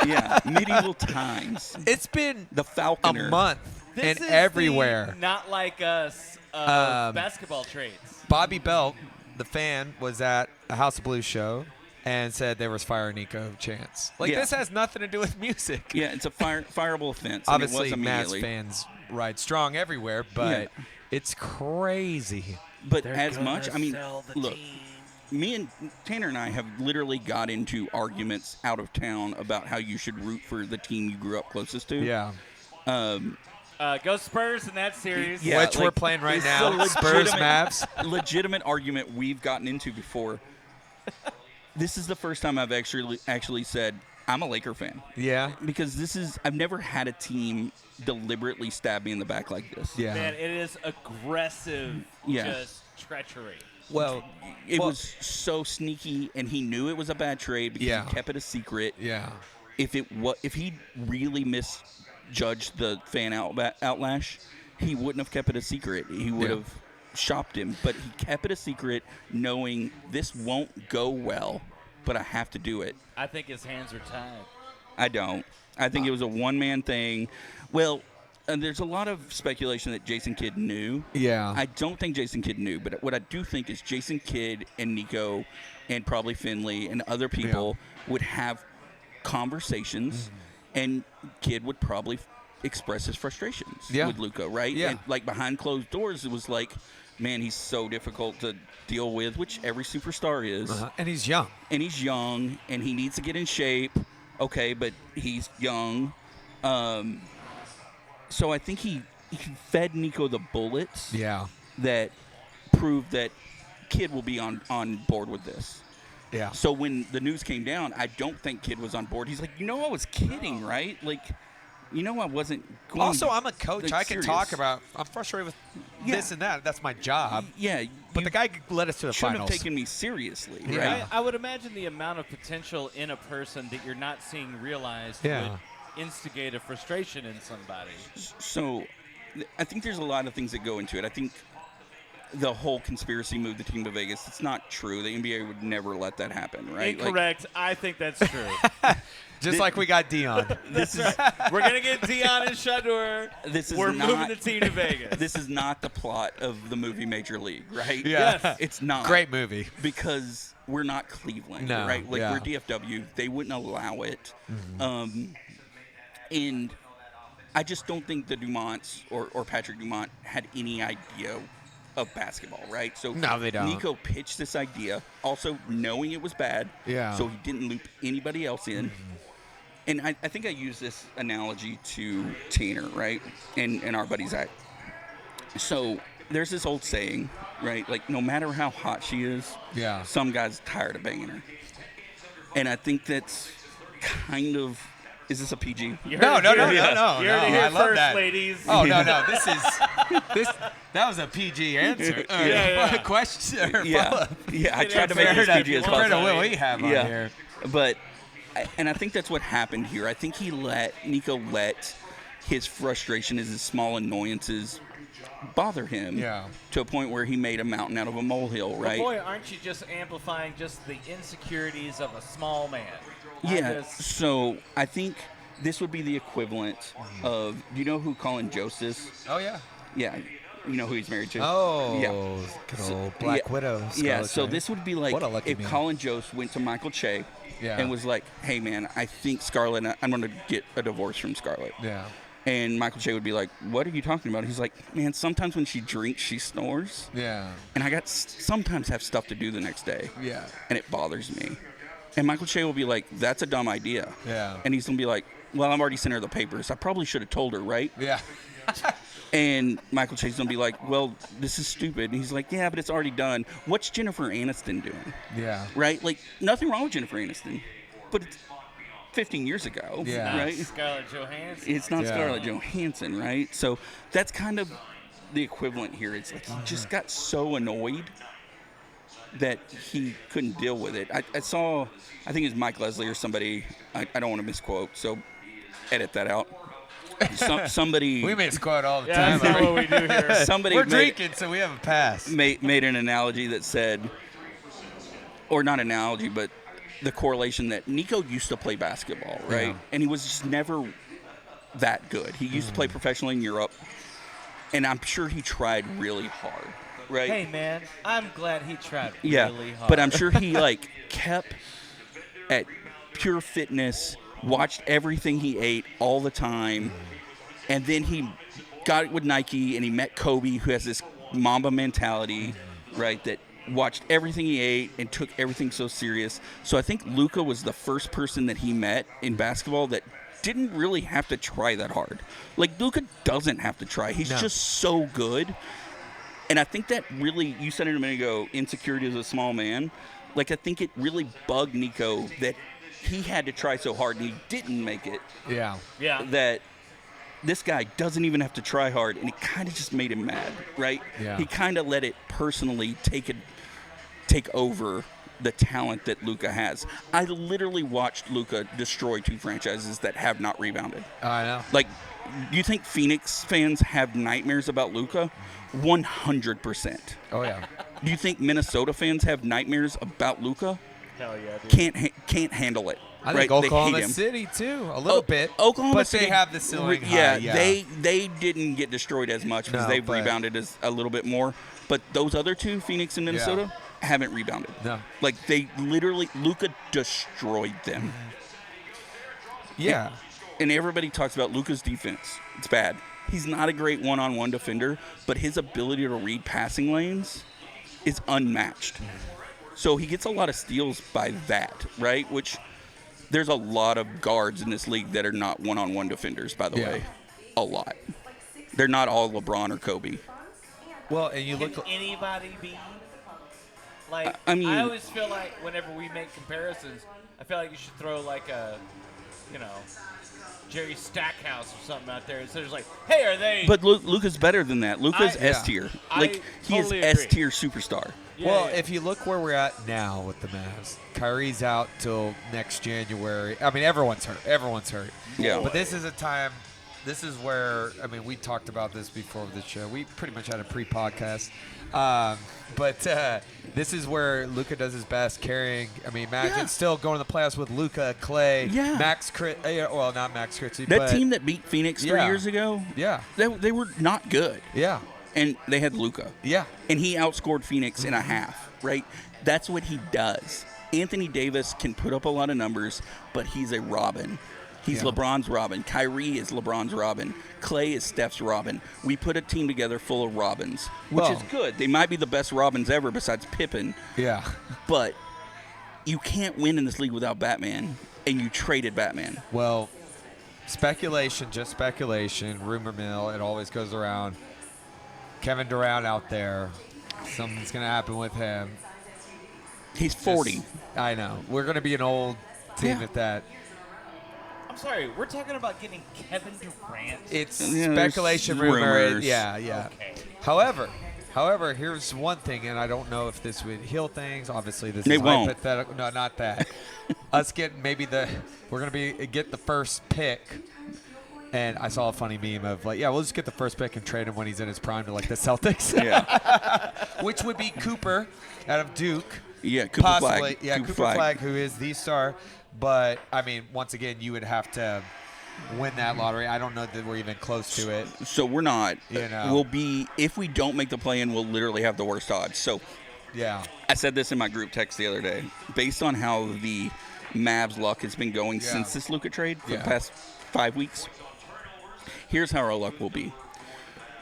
Yeah, medieval times. It's been The a Falconer. month This and is everywhere. the not like us basketball trades. Bobby Belt, the fan, was at a House of Blues show and said there was Fire Nico chants. Like, Yeah. this has nothing to do with music. Yeah, it's a fireable offense. and Obviously, it was Mavs immediately. fans ride strong everywhere, but it's crazy. But as much, I mean, look, me and Tanner and I have literally got into arguments out of town about how you should root for the team you grew up closest to. Yeah. Go Spurs in that series. Yeah, Which we're like, playing right it's now. a Spurs, legitimate- Mavs. Legitimate argument we've gotten into before. This is the first time I've actually said I'm a Laker fan. Yeah. Because I've never had a team deliberately stab me in the back like this. Yeah. Man, it is aggressive, Yeah. just treachery. Well, It was so sneaky, and he knew it was a bad trade because Yeah. he kept it a secret. yeah. If he really misjudged the fan outlash, he wouldn't have kept it a secret. He would Yeah. have shopped him, but he kept it a secret, knowing this won't go well, but I have to do it. I think his hands are tied. I don't. I think it was a one-man thing. Well, and there's a lot of speculation that Jason Kidd knew. Yeah. I don't think Jason Kidd knew, but what I do think is Jason Kidd and Nico and probably Finley and other people would have conversations, and Kidd would probably express his frustrations with Luka, right? Yeah. And like behind closed doors, it was like, man, he's so difficult to deal with, which every superstar is. And he's young. And he's young, and he needs to get in shape. Okay, but he's young. So I think he fed Nico the bullets Yeah. that proved that Kidd will be on board with this. Yeah. So when the news came down, I don't think Kidd was on board. He's like, I was kidding, right? Like, I wasn't going. Also, I'm a coach. like, I can serious. talk about. I'm frustrated with Yeah. this and that. That's my job. Yeah, But you the guy led us to the shouldn't finals. have taken me seriously, Yeah. right? I would imagine the amount of potential in a person that you're not seeing realized Yeah. would instigate a frustration in somebody. So, I think there's a lot of things that go into it. I think the whole conspiracy moved the team to Vegas. It's not true. The NBA would never let that happen, right? Like, Incorrect. I think that's true. Just like we got Dion. this is We're gonna get Dion and Shador. This is We're moving not- the team to Vegas. this is not the plot of the movie Major League, right? Yeah. Yes. It's not. Great movie. Because we're not Cleveland, No, right? Like, yeah. we're DFW. They wouldn't allow it. Mm-hmm. And I just don't think the Dumonts or Patrick Dumont had any idea of basketball, right? So No, they don't. Nico pitched this idea, also knowing it was bad. Yeah. So he didn't loop anybody else in. And I think I use this analogy to Tanner, right? And our buddy Zach. So there's this old saying, right? Like, no matter how hot she is, Yeah. some guy's tired of banging her. And I think that's kind of. Is this a PG? You No, heard no, it no, here- no, no, You heard no, it here I love first, that. ladies. Oh no, no. That was a PG answer. Yeah. Question. Or Yeah, follow-up. yeah. I Can tried to make answer it that as PG as if you want. Compared to possible. what we have on Yeah. here. But, and I think that's what happened here. I think Nico let his frustration, his small annoyances, bother him. Yeah. To a point where he made a mountain out of a molehill, right? Well, boy, aren't you just amplifying just the insecurities of a small man? Yeah. So I think this would be the equivalent of. Do you know who Colin Jost is? Oh yeah. Yeah. You know who he's married to? Oh. Yeah. Good So- old Black yeah, Widow. Yeah, Scarlet so Witch. this would be like What a lucky if man. Colin Jost went to Michael Che Yeah. and was like, hey, man, I think Scarlett, I'm going to get a divorce from Scarlett. Yeah. And Michael Che would be like, what are you talking about? He's like, man, sometimes when she drinks, she snores. Yeah. And I sometimes have stuff to do the next day. Yeah. And it bothers me. And Michael Che will be like, that's a dumb idea. Yeah. And he's going to be like, well, I've already sent her the papers. I probably should have told her, right? Yeah. And Michael Che's gonna be like, well, this is stupid. And he's like, yeah, but it's already done. What's Jennifer Aniston doing? Yeah. Right? Like, nothing wrong with Jennifer Aniston. But it's 15 years ago. Yeah. Right? Scarlett Johansson. It's not Yeah. Scarlett Johansson, right? So that's kind of the equivalent here. It's like he just got so annoyed that he couldn't deal with it. I saw, I think it was Mike Leslie or somebody, I don't want to misquote, so edit that out. Somebody We misquote all the Yeah, time. that's not what we do here. somebody We're made, drinking, so we have a pass. made an analogy that said, or not analogy, but the correlation that Nico used to play basketball, right? Yeah. And he was just never that good. He used to play professionally in Europe, and I'm sure he tried really hard, right? Hey, man, I'm glad he tried yeah, really hard. but I'm sure he like kept at pure fitness, watched everything he ate all the time, and then he got it with Nike and he met Kobe, who has this Mamba mentality, right? That watched everything he ate and took everything so serious. So I think Luka was the first person that he met in basketball that didn't really have to try that hard. Like, Luka doesn't have to try. He's No. just so good. And I think that really, you said it a minute ago, insecurity as a small man. Like, I think it really bugged Nico that he had to try so hard and he didn't make it. Yeah. yeah. That this guy doesn't even have to try hard, and it kind of just made him mad, right? Yeah. He kind of let it personally take over the talent that Luka has. I literally watched Luka destroy two franchises that have not rebounded. I know. Like, do you think Phoenix fans have nightmares about Luka? 100%. Oh yeah. Do you think Minnesota fans have nightmares about Luka? Hell yeah, dude. Can't handle it. I right? think They hate Oklahoma him. City too, a little bit. Oklahoma but City, they have the ceiling yeah, high. Yeah. they didn't get destroyed as much because No, they've but- rebounded as a little bit more. But those other two, Phoenix and Minnesota, haven't rebounded. No. Like, they literally, Luka destroyed them. Yeah. And everybody talks about Luka's defense. It's bad. He's not a great one-on-one defender, but his ability to read passing lanes is unmatched. So he gets a lot of steals by that, right? Which there's a lot of guards in this league that are not one-on-one defenders, by the Yeah. way. A lot. They're not all LeBron or Kobe. Well, and you Can look. anybody be? Like, I mean- I always feel like whenever we make comparisons, I feel like you should throw like a, Jerry Stackhouse or something out there. So there's like, hey, are they? But Luka's better than that. Luka's I- S tier. I Like he totally is agree. S tier superstar. Yeah, well, yeah. if you look where we're at now with the Mavs, Kyrie's out till next January. I mean, everyone's hurt. Everyone's hurt. Yeah. But this is a time. This is where, I mean, we talked about this before the show. We pretty much had a pre-podcast. But this is where Luka does his best carrying. I mean, imagine Yeah. still going to the playoffs with Luka, Clay, Yeah. well, not Max Christie, That but team that beat Phoenix 3 Yeah. years ago, yeah, they were not good. yeah, And they had Luka. yeah. And he outscored Phoenix in a half, right? That's what he does. Anthony Davis can put up a lot of numbers, but he's a Robin. He's Yeah. LeBron's Robin. Kyrie is LeBron's Robin. Clay is Steph's Robin. We put a team together full of Robins, which Well- is good. They might be the best Robins ever besides Pippen, Yeah. but you can't win in this league without Batman, and you traded Batman. Well, speculation, just speculation, rumor mill, it always goes around. Kevin Durant out there. Something's going to happen with him. He's 40. Just- I know. We're going to be an old team Yeah. at that. I'm sorry, we're talking about getting Kevin Durant. It's Yeah, there's speculation, rumor. rumors. Yeah, yeah. Okay. However, here's one thing, and I don't know if this would heal things. Obviously, this It is won't. hypothetical. No, not that. Us getting we're gonna get the first pick. And I saw a funny meme of like, yeah, we'll just get the first pick and trade him when he's in his prime to like the Celtics, Yeah. which would be Cooper out of Duke. Yeah, Cooper Possibly, Flag. yeah, Cooper Flag, who is the star. But I mean, once again, you would have to win that lottery. I don't know that we're even close to it. So we're not. You know. We'll be, if we don't make the play-in, we'll literally have the worst odds. So Yeah, I said this in my group text the other day. Based on how the Mavs luck has been going Yeah. since this Luka trade for Yeah. the past 5 weeks, here's how our luck will be.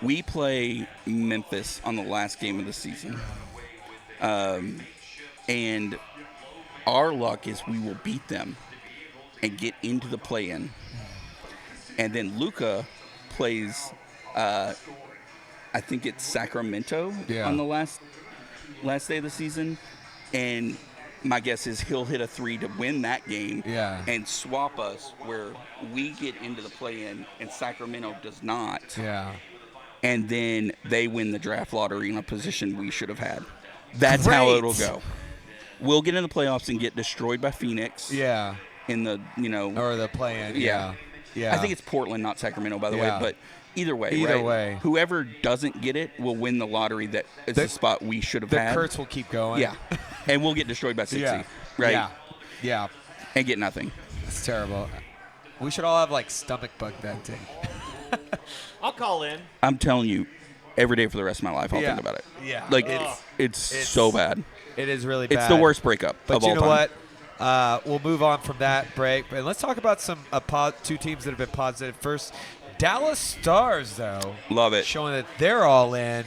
We play Memphis on the last game of the season. And our luck is we will beat them and get into the play-in. And then Luka plays, I think it's Sacramento Yeah. on the last day of the season. And my guess is he'll hit a 3 to win that game Yeah. and swap us where we get into the play-in and Sacramento does not. yeah. And then they win the draft lottery in a position we should have had. That's how Great. it'll go. We'll get in the playoffs and get destroyed by Phoenix Yeah. in the, Or the play-in. Yeah. Yeah. I think it's Portland, not Sacramento, by the Yeah. way. But either way, Either right? way. Whoever doesn't get it will win the lottery that is the spot we should have the had. Kurtz will keep going. Yeah. And we'll get destroyed by 60, Yeah. right? Yeah. Yeah. And get nothing. It's terrible. We should all have like stomach bug that day. I'll call in. I'm telling you, every day for the rest of my life, I'll Yeah. think about it. Yeah. Like, It's- it's it's- so bad. It is really bad. It's the worst breakup But of you all know time. what? We'll move on from that break, and let's talk about some two teams that have been positive. First, Dallas Stars, though, Love it. showing that they're all in,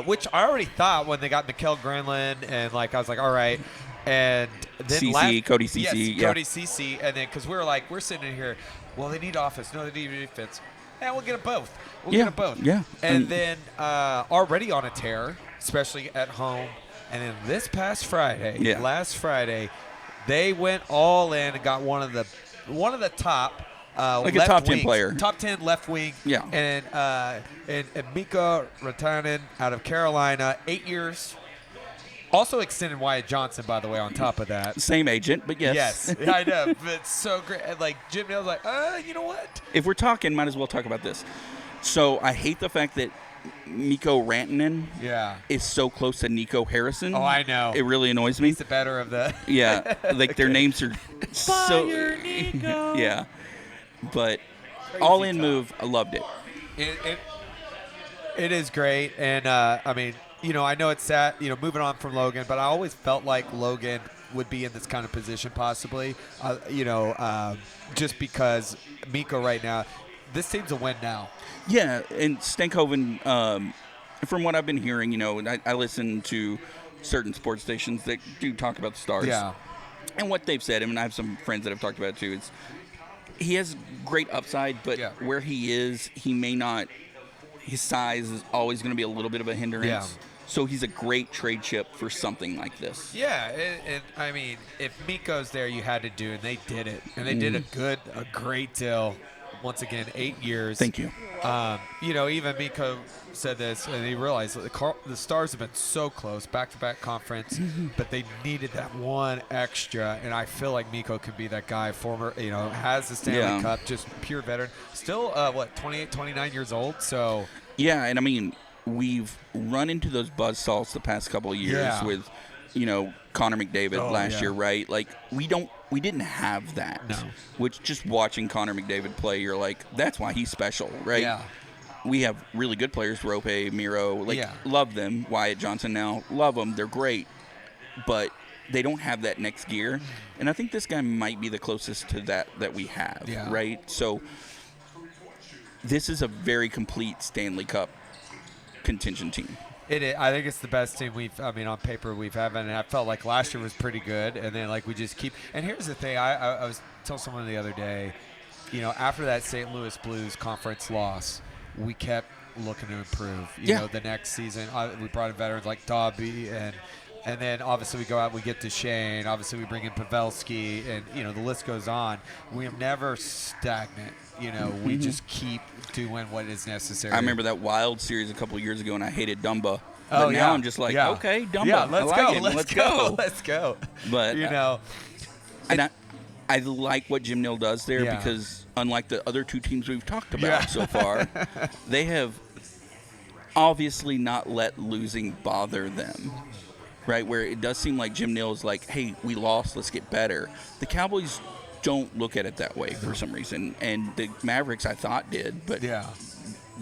which I already thought when they got Mikael Granlund, and like I was like, all right. And then CC, Cody CC, yes, yeah. Cody CC, and then because we're sitting in here, well, they need offense, no, they need defense. And we'll get them both. We'll Yeah, get them both. yeah. And then already on a tear, especially at home. And then this past Friday, Yeah. last Friday, they went all in and got one of the top Like a left top 10 wings, player. top 10 left wing. Yeah. And Mikko Rantanen out of Carolina, 8 years. Also extended Wyatt Johnson, by the way, on top of that. Same agent, but yes. Yes, I know. But it's so great. And like Jim Neal's like, you know what? If we're talking, might as well talk about this. So I hate the fact that Mikko Rantanen Yeah. is so close to Nico Harrison. Oh, I know. It really annoys me. He's the better of the. Yeah, like their names are so. Fire Nico. Yeah, but Crazy all in talk. move. I loved it. It is great, and I mean, you know, I know it's sad, you know, moving on from Logan, but I always felt like Logan would be in this kind of position possibly, you know, just because Mikko right now, this team's a win now. Yeah, and Stankoven, from what I've been hearing, you know, I listen to certain sports stations that do talk about the Stars. Yeah. And what they've said, I mean, I have some friends that have talked about it too. It's he has great upside, but Yeah. where he is, he may not. His size is always going to be a little bit of a hindrance. Yeah. So he's a great trade chip for something like this. Yeah, and I mean, if Mikko's there, you had to do, and they did it, and they did a great deal. once again, 8 years. Thank you. You know, even Miko said this, and he realized that the Stars have been so close, back-to-back conference, but they needed that one extra, and I feel like Miko could be that guy, has the Stanley Cup, just pure veteran. Still, 28, 29 years old, so. Yeah, and I mean, we've run into those buzzsaws the past couple of years with, Connor McDavid last year, right? Like, we didn't have that. No. Which, just watching Connor McDavid play, you're like, that's why he's special, right? Yeah. We have really good players, Rope, Miro, love them. Wyatt Johnson now, love them. They're great. But they don't have that next gear. And I think this guy might be the closest to that we have, right? So this is a very complete Stanley Cup contention team. I think it's the best team on paper we've had, and I felt like last year was pretty good, and then we just keep. And here's the thing, I was telling someone the other day, after that St. Louis Blues conference loss, we kept looking to improve. You know, the next season we brought in veterans like Dobby, and then obviously we go out, we get Duchesne, obviously we bring in Pavelski, and the list goes on. We are never stagnant. We just keep doing what is necessary. I remember that Wild series a couple of years ago, and I hated Dumba. But now I'm just like, okay, Dumba. Yeah, let's go. Let's go. But and I like what Jim Nill does there because unlike the other two teams we've talked about so far, they have obviously not let losing bother them. Right, where it does seem like Jim Nill is like, hey, we lost, let's get better. The Cowboys don't look at it that way for some reason, and the Mavericks I thought did, but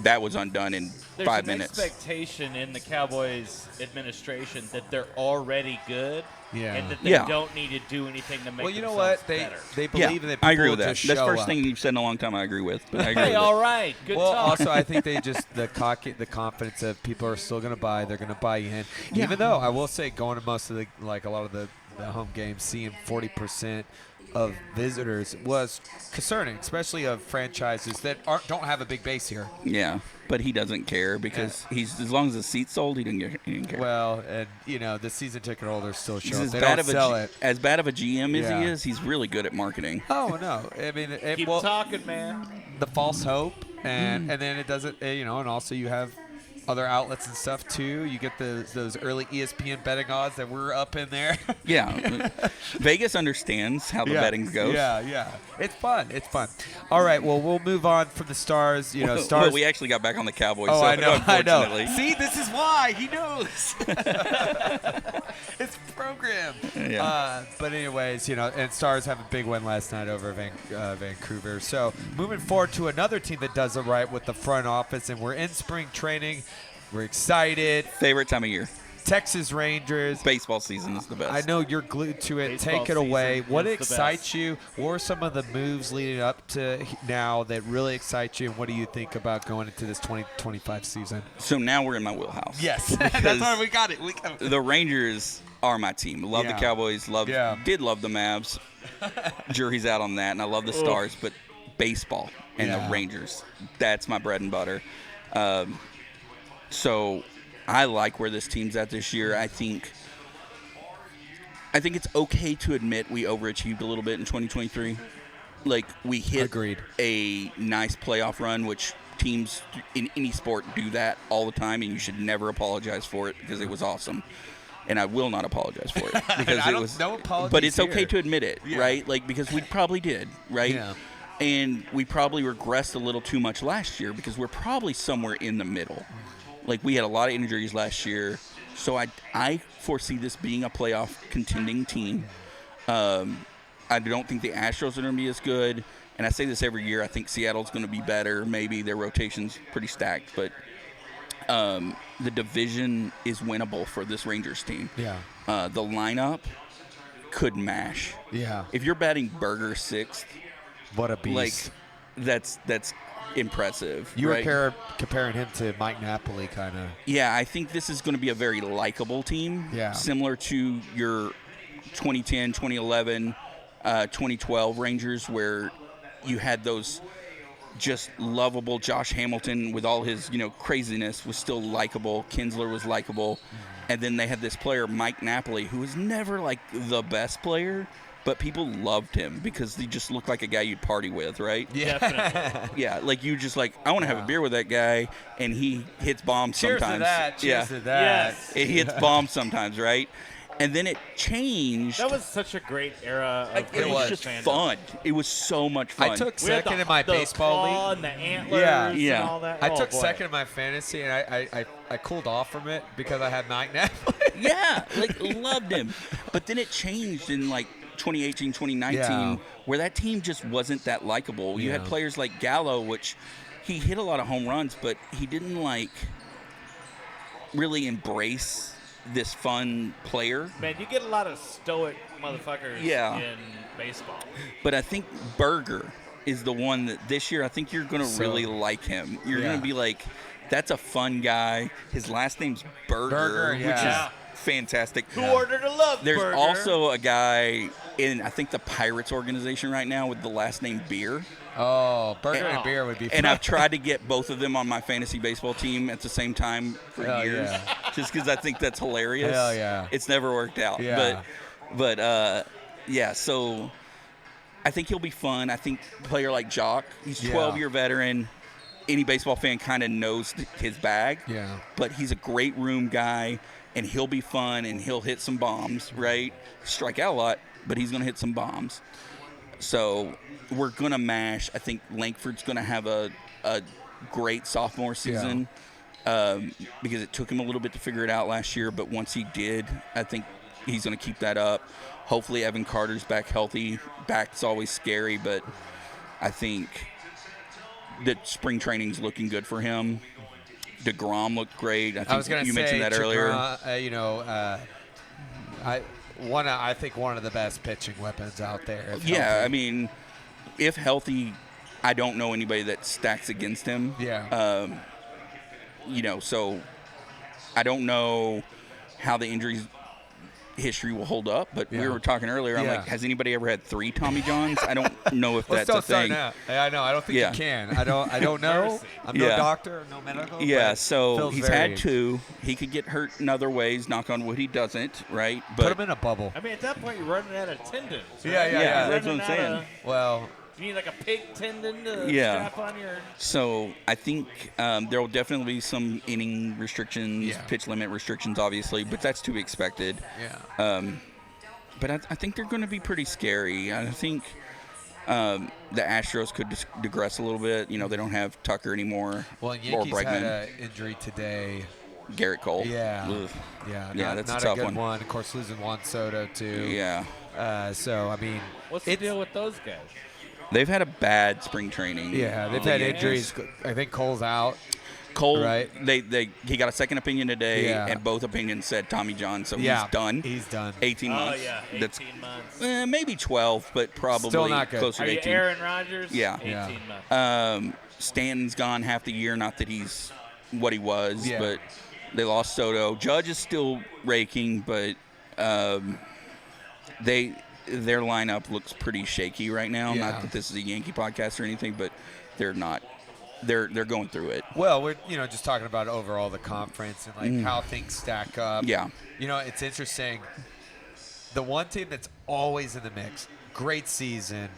that was undone in 5 minutes. There's an expectation in the Cowboys administration that they're already good, and that they don't need to do anything to make themselves better. They believe that people I agree with that. just That's the show first up. thing you've said in a long time I agree with. But I agree Hey, with all right, good Well, talk. also I think they just the confidence of people are still going to buy. They're going to buy in. Even though I will say, going to most of a lot of the home games, seeing 40% of visitors was concerning, especially of franchises that don't have a big base here. Yeah, but he doesn't care because he's as long as the seat's sold, he didn't care. Well, and the season ticket holders still show up. As They bad don't of a sell it. as bad of a GM as Yeah. he is, he's really good at marketing. Oh no! I mean, Keep talking, man. the false hope, and then it doesn't. And also you have other outlets and stuff too. You get those early ESPN betting odds that we're up in there. Yeah, Vegas understands how the betting goes. Yeah. It's fun. All right. Well, we'll move on from the Stars. Stars. Well, we actually got back on the Cowboys. Oh, so I know. Unfortunately. See, this is why he knows. It's programmed. Yeah. But anyways, and Stars have a big win last night over Vancouver. So moving forward to another team that does it right with the front office, and we're in spring training. We're excited. Favorite time of year. Texas Rangers. Baseball season is the best. I know you're glued to it. Baseball Take it away. season What is the excites best. you? What are some of the moves leading up to now that really excite you? And what do you think about going into this 2025 season? So now we're in my wheelhouse. Yes. That's Because why we got it. the Rangers are my team. Love the Cowboys. Did love the Mavs. Jury's out on that. And I love the Stars. But baseball and the Rangers, that's my bread and butter. So I like where this team's at this year. I think it's okay to admit we overachieved a little bit in 2023. Like, we hit Agreed. a nice playoff run, which teams in any sport do that all the time, and you should never apologize for it because it was awesome. And I will not apologize for it because I it don't- was. no apologies but it's okay here. to admit it, right? Like, because we probably did, right? Yeah. And we probably regressed a little too much last year because we're probably somewhere in the middle. Like, we had a lot of injuries last year, so I foresee this being a playoff contending team. I don't think the Astros are going to be as good, and I say this every year. I think Seattle's going to be better. Maybe their rotation's pretty stacked, but the division is winnable for this Rangers team. Yeah. The lineup could mash. Yeah. If you're batting Berger sixth, What a beast. like that's impressive. you right? were comparing him to Mike Napoli, kind of. Yeah, I think this is going to be a very likable team. Yeah. Similar to your 2010, 2011, 2012 Rangers, where you had those just lovable. Josh Hamilton, with all his craziness, was still likable. Kinsler was likable. And then they had this player, Mike Napoli, who was never like the best player, but people loved him because he just looked like a guy you'd party with, right? Definitely. Yeah, like you just like, I want to have a beer with that guy, and he hits bombs Cheers sometimes. to that. Cheers to that. Yes. It hits bombs sometimes, right? And then it changed. That was such a great era of It was Rangers just fandom. fun. It was so much fun. I took We had second in my the baseball claw league. and the antlers Yeah. and all that. I Oh, took boy. second in my fantasy, and I cooled off from it because I had Mike Knapp. Yeah, like loved him. But then it changed in like 2018, 2019, Yeah. where that team just wasn't that likable. You had Yeah. players like Gallo, which he hit a lot of home runs, but he didn't like really embrace this fun player. Man, you get a lot of stoic motherfuckers Yeah. in baseball. But I think Berger is the one that this year I think you're going to So- really like him. You're Yeah. going to be like, that's a fun guy. His last name's Berger, Berger, which yeah. is fantastic. Who ordered a love There's burger? also a guy in, I think, the Pirates organization right now with the last name Beer. Oh, burger And- and beer would be fun. And I've tried to get both of them on my fantasy baseball team at the same time for Hell years, yeah. just because I think that's hilarious. Hell yeah. It's never worked out. Yeah. But yeah, so I think he'll be fun. I think a player like Jock, he's Yeah. 12-year veteran. Any baseball fan kind of knows his bag. Yeah. But he's a great room guy, and he'll be fun, and he'll hit some bombs, right? Strike out a lot, but he's going to hit some bombs. So we're going to mash. I think Lankford's going to have a great sophomore season because it took him a little bit to figure it out last year. But once he did, I think he's going to keep that up. Hopefully Evan Carter's back healthy. Back's always scary, but I think that spring training's looking good for him. DeGrom looked great. I think I was going to you say, mentioned that earlier. I think one of the best pitching weapons out there. if Yeah, healthy. I mean, if healthy, I don't know anybody that stacks against him. Yeah. So I don't know how the injuries history will hold up, but we Yeah. were talking earlier. I'm Yeah. like, has anybody ever had 3 Tommy Johns? I don't know if Let's that's a don't start thing. now. Yeah, I know. I don't think Yeah. you can. I don't know. I'm no Yeah. doctor, no medical. Yeah, but so feels he's very- had 2. He could get hurt in other ways. Knock on wood, he doesn't, right? Put But him in a bubble. I mean, at that point, you're running out of tendons. Right? Yeah, yeah, You're yeah. That's what running I'm saying. out of- Well, You need like a pig tendon to Yeah. strap on your. So I think there will definitely be some inning restrictions, Yeah. pitch limit restrictions, obviously, but that's to be expected. yeah. But I think they're going to be pretty scary. I think the Astros could digress a little bit. You know, they don't have Tucker anymore Well, or Yankees had Bregman. an injury today. Garrett Cole. Yeah. Ugh. Yeah, Yeah, not, that's a not tough good one. Of course, losing Juan Soto too. Yeah. So I mean, What's the deal with those guys? They've had a bad spring training. yeah, they've the had Yankees. injuries. I think Cole's out. Cole, Right. he got a second opinion today, Yeah. and both opinions said Tommy John, so Yeah, he's done. He's done. 18 Oh months. yeah, 18 That's months. maybe 12, but probably Still not good. closer Are to you 18. Aaron Rodgers? Yeah. 18 Yeah. months. Stanton's gone half the year. Not that he's what he was, Yeah. but they lost Soto. Judge is still raking, but their lineup looks pretty shaky right now. Yeah. Not that this is a Yankee podcast or anything, but they're not. They're going through it. Well, we're just talking about overall the conference and like how things stack up. Yeah. It's interesting. The one team that's always in the mix, great season,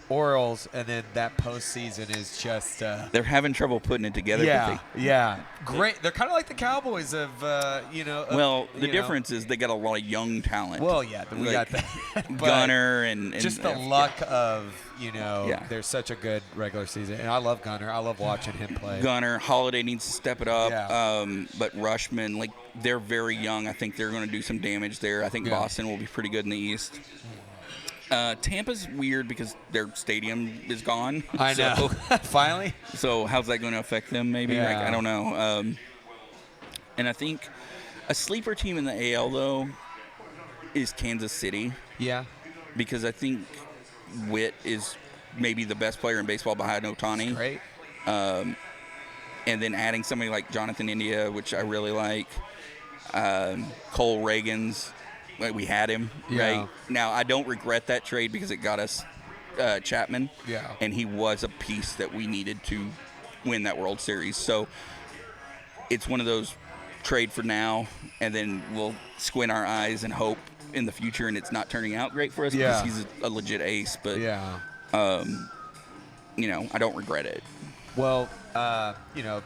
Orioles, and then that postseason is just. They're having trouble putting it together. Yeah, But yeah, great. They're kind of like the Cowboys of, well, the difference is they got a lot of young talent. Well, yeah, we Like, got that. But Gunner and just the yeah. luck of Yeah. there's such a good regular season, and I love Gunner. I love watching him play. Gunner, Holiday needs to step it up. Yeah. But Rushman, they're very young. I think they're going to do some damage there. I think Yeah. Boston will be pretty good in the East. Tampa's weird because their stadium is gone. I know. Finally. So how's that going to affect them? Maybe Yeah. I don't know. And I think a sleeper team in the AL though is Kansas City Yeah. because I think Witt is maybe the best player in baseball behind Ohtani. Great. And then adding somebody like Jonathan India, which I really like. Cole Reagans, we had him, Yeah. right? Now, I don't regret that trade because it got us Chapman. Yeah. And he was a piece that we needed to win that World Series. So it's one of those trade for now, and then we'll squint our eyes and hope in the future, and it's not turning out great for us because Yeah. he's a legit ace. But Yeah. I don't regret it. Well, it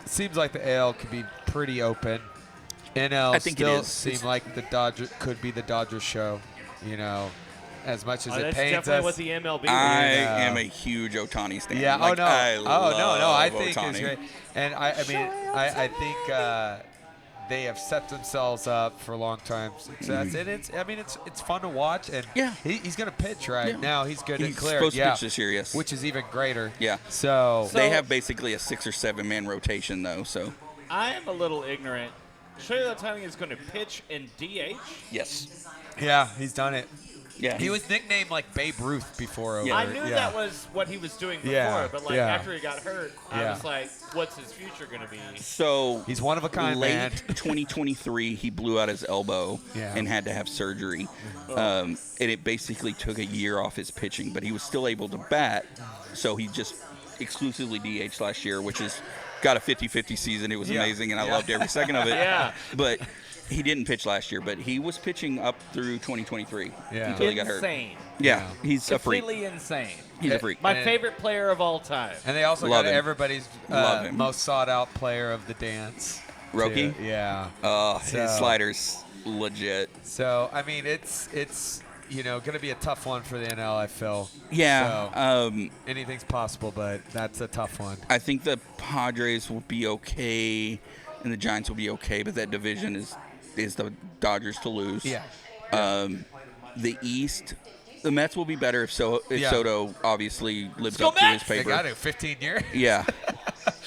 seems like the AL could be pretty open. NL I think it still is. seem like the Dodgers could be the Dodgers show. As much as it That's pains definitely us. what the MLB I is. am a huge Otani stan. Yeah. Like, no. I No. love I think Ohtani. it's great, and I think they have set themselves up for long-term success, and it's fun to watch. And Yeah. he's going to pitch right Yeah. now. He's good He's and clear. supposed to yeah, pitch this year, yes. which is even greater. Yeah. So They have basically a 6 or 7 man rotation though. So I am a little ignorant. Shohei Ohtani is going to pitch in DH. yes. yeah, he's done it. Yeah. He was nicknamed like Babe Ruth before. Yeah. I knew that was what he was doing before, Yeah, but yeah. after he got hurt, I Yeah. was like, what's his future going to be? So He's one of a kind, late man. 2023, he blew out his elbow Yeah. and had to have surgery. And it basically took a year off his pitching, but he was still able to bat. So he just exclusively DH last year, which is got a 50-50 season. It was Yeah. amazing, and I loved every second of it. Yeah. But he didn't pitch last year, but he was pitching up through 2023 Yeah. until he got hurt. Insane. Yeah, he's a freak. Completely insane. He's a freak. My And- favorite player of all time. And they also Love got him. everybody's Love him. most sought-out player of the dance. Roki? too. Yeah. His So- slider's legit. So it's going to be a tough one for the NL. I feel. Yeah. So, anything's possible, but that's a tough one. I think the Padres will be okay, and the Giants will be okay, but that division is the Dodgers to lose. Yeah. The East, the Mets will be better if Yeah. Soto obviously lives Let's go up to his Mets! They paper. got it. 15 years. Yeah.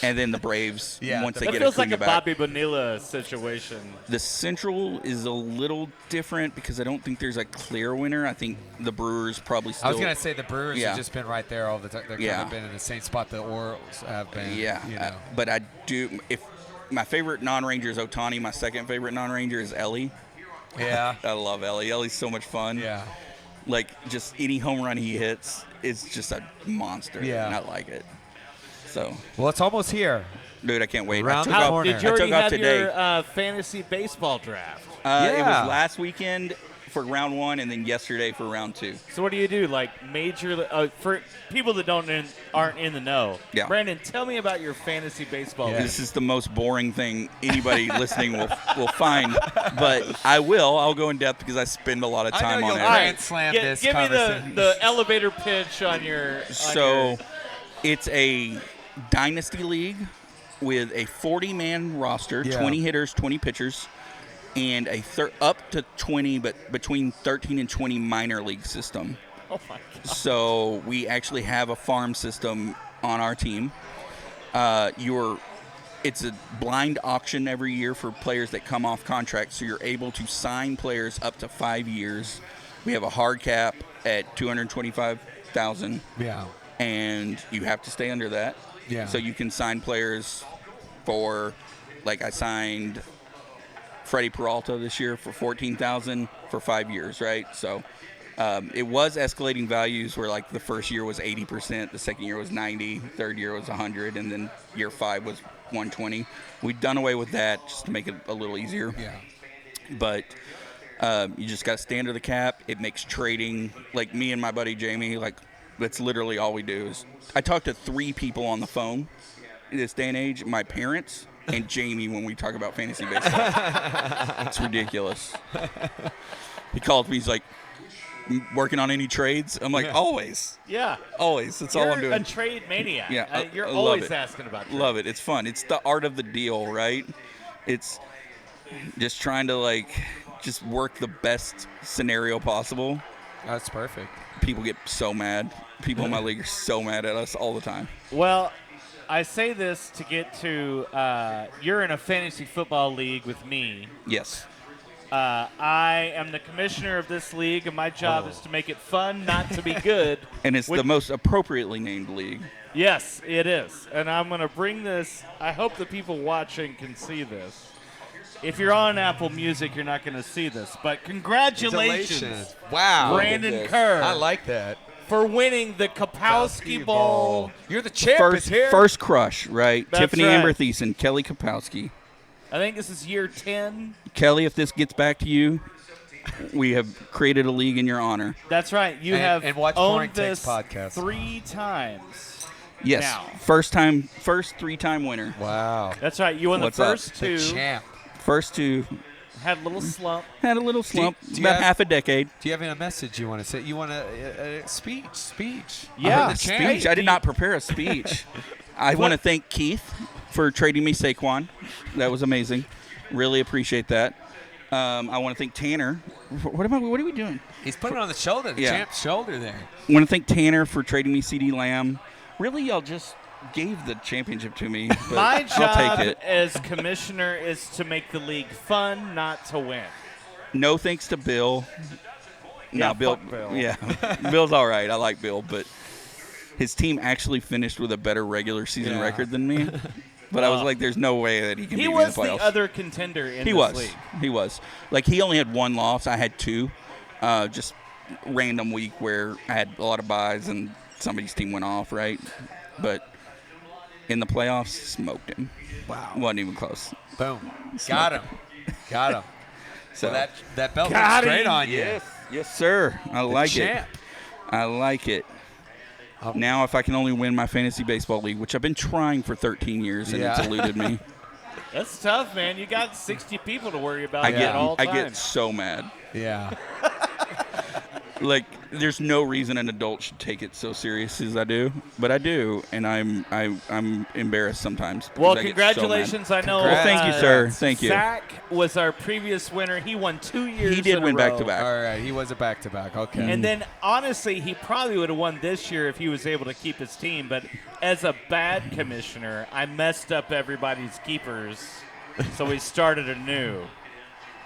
And then the Braves, Yeah, once they That get feels like Acuna a back. Bobby Bonilla situation. The Central is a little different because I don't think there's a clear winner. I think the Brewers probably still. I was gonna say the Brewers Yeah. have just been right there all the time. They're kind Yeah. of been in the same spot the Orioles have been. Yeah, You know. but I do. If my favorite non-Ranger is Ohtani, my second favorite non-Ranger is Ellie. Yeah. I love Ellie. Ellie's so much fun. Yeah. Like just any home run he hits is just a monster. Yeah. and I like it. So, Well, it's almost here. dude, I can't wait. Round I took the off, corner. Did you I took already off have today. your fantasy baseball draft? It Yeah. was last weekend for round 1, and then yesterday for round 2. So what do you do? Like major for people that aren't in the know. Yeah. Brandon, tell me about your fantasy baseball. Yeah. league. This is the most boring thing anybody listening will find, but I'll go in depth because I spend a lot of I time know on you'll it. Grand slam this Give me conversation. the elevator pitch on your. So it's a dynasty league with a 40-man roster, Yeah. 20 hitters, 20 pitchers, and up to 20, but between 13 and 20 minor league system. oh my God. So we actually have a farm system on our team. It's a blind auction every year for players that come off contract, so you're able to sign players up to 5 years. We have a hard cap at $225,000, Yeah. and you have to stay under that. Yeah. So you can sign players for, like I signed Freddie Peralta this year for $14,000 for 5 years, right? So it was escalating values where like the first year was 80%, the second year was 90, third year was 100, and then year 5 was 120. We've done away with that just to make it a little easier. Yeah. But you just got to stay under the cap. It makes trading, like me and my buddy Jamie, like that's literally all we do is I talk to 3 people on the phone in this day and age, my parents and Jamie when we talk about fantasy baseball. It's ridiculous. He called me, he's like, working on any trades? I'm like, Yeah. always. Yeah. Always. That's You're all I'm doing. a trade maniac. Yeah, You're I love always it. asking about trades. Love it. It's fun. It's the art of the deal, right? It's just trying to like just work the best scenario possible. That's perfect. People get so mad. People in my league are so mad at us all the time. Well, I say this to get to you're in a fantasy football league with me. Yes. I am the commissioner of this league, and my job is to make it fun, not to be good. And it's Which- the most appropriately named league. Yes, it is. And I'm going to bring this. I hope the people watching can see this. If you're on Apple Music, you're not going to see this. But congratulations, Wow. Brandon this. Kerr, I like that. for winning the Kapowski Bowl. You're the champ. It's here. First crush, right? That's Tiffany right. Amber Thiessen, Kelly Kapowski. I think this is year 10. Kelly, if this gets back to you, we have created a league in your honor. That's right. You And- have and watch Pouring owned Takes this podcast. 3 times. Yes, Now. first 3-time winner. Wow. That's right. You won What's the up? first The 2. champ. First 2 Had a little slump. had a little slump, do you about have- half a decade. Do you have a message you want to say? You want a speech? Yeah, The champ. Speech. I did not prepare a speech. I want to thank Keith for trading me Saquon. That was amazing. Really appreciate that. I want to thank Tanner. What are we doing? He's putting it on the shoulder, the Yeah. champ's shoulder there. I want to thank Tanner for trading me CD Lamb. Really, y'all just gave the championship to me. But My I'll job take it. as commissioner is to make the league fun, not to win. No thanks to Bill. Yeah, No, Bill. fuck Bill. Yeah, Bill's all right. I like Bill, but his team actually finished with a better regular season Yeah. record than me. But I was like, "There's no way that he can He beat me in was the playoffs." the other contender in He this was. league. He was. Like, he only had 1 loss. I had 2. Just random week where I had a lot of buys and somebody's team went off, right? But in the playoffs, smoked him. Wow. Wasn't even close. Boom. Got him. Got him. So So that belt Got looks straight him. on you. yes, sir. I The like champ. it. I like it. Oh. Now, if I can only win my fantasy baseball league, which I've been trying for 13 years, and Yeah. it's eluded me, That's tough, man. You got 60 people to worry about I at all I times. get so mad. Yeah. Like, there's no reason an adult should take it so serious as I do, but I do, and I'm embarrassed sometimes. because Well, I get so congratulations. I know. Congrats. Well, thank you, sir. Thank you. Zach was our previous winner. He won 2 years. He did in a win row. back-to-back. All right. He was a back-to-back. Okay. And then, honestly, he probably would have won this year if he was able to keep his team. But as a bad commissioner, I messed up everybody's keepers, so we started anew.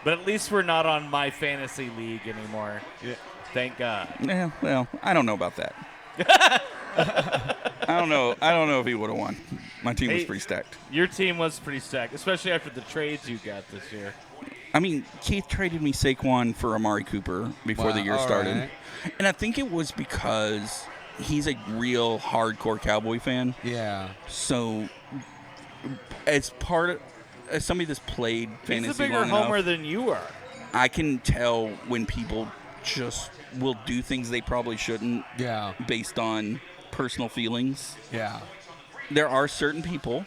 But at least we're not on my fantasy league anymore. Thank God. Yeah, well, I don't know about that. I don't know if he would have won. My team was Hey. pretty stacked. Your team was pretty stacked, especially after the trades you got this year. I mean, Keith traded me Saquon for Amari Cooper before the Wow, year all started. right. And I think it was because he's a real hardcore Cowboy fan. Yeah. So as somebody that's played fantasy He's a bigger long homer enough, than you are. I can tell when people just will do things they probably shouldn't Yeah. based on personal feelings. Yeah. There are certain people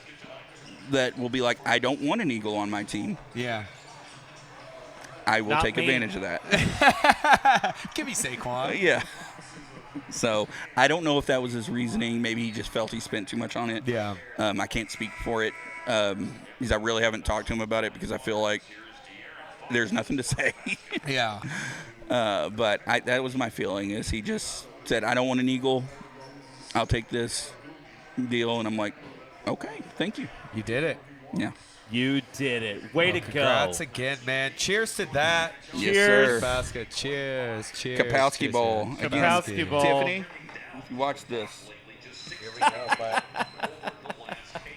that will be like, I don't want an Eagle on my team. Yeah. I will Not take me. advantage of that. Give me Saquon. Yeah. So I don't know if that was his reasoning. Maybe he just felt he spent too much on it. Yeah. I can't speak for it because I really haven't talked to him about it because I feel like there's nothing to say. Yeah. But that was my feeling is he just said, I don't want an Eagle. I'll take this deal. And I'm like, okay, thank you. You did it. Yeah. You did it. Way to go. Congrats again, man. Cheers to that. Yes, Cheers. sir. Basket. Cheers. Cheers. Kapowski cheers, Bowl. man. Again. Kapowski Bowl. Tiffany, watch this.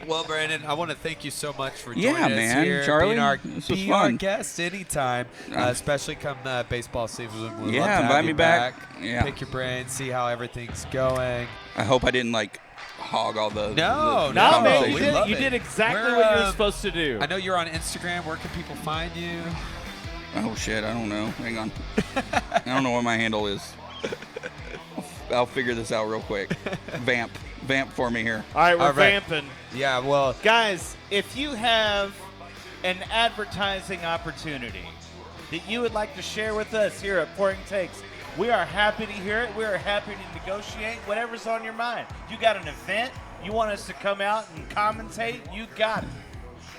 Well, Brandon, I want to thank you so much for Yeah, joining us man. here, Charlie, being our, this was being our fun. guest anytime, especially come baseball season. We'd Yeah, love to have invite you me back. Yeah. Pick your brain, see how everything's going. I hope I didn't like hog all the No, the No, man, conversation. you did, love you it. did exactly We're, what you were supposed to do. I know you're on Instagram. Where can people find you? Oh shit, I don't know. Hang on. I don't know what my handle is. I'll figure this out real quick. Vamp for me here. All right, we're All right. vamping. Yeah, well, Guys, if you have an advertising opportunity that you would like to share with us here at Pouring Takes, we are happy to hear it. We are happy to negotiate whatever's on your mind. You got an event, you want us to come out and commentate, you got it.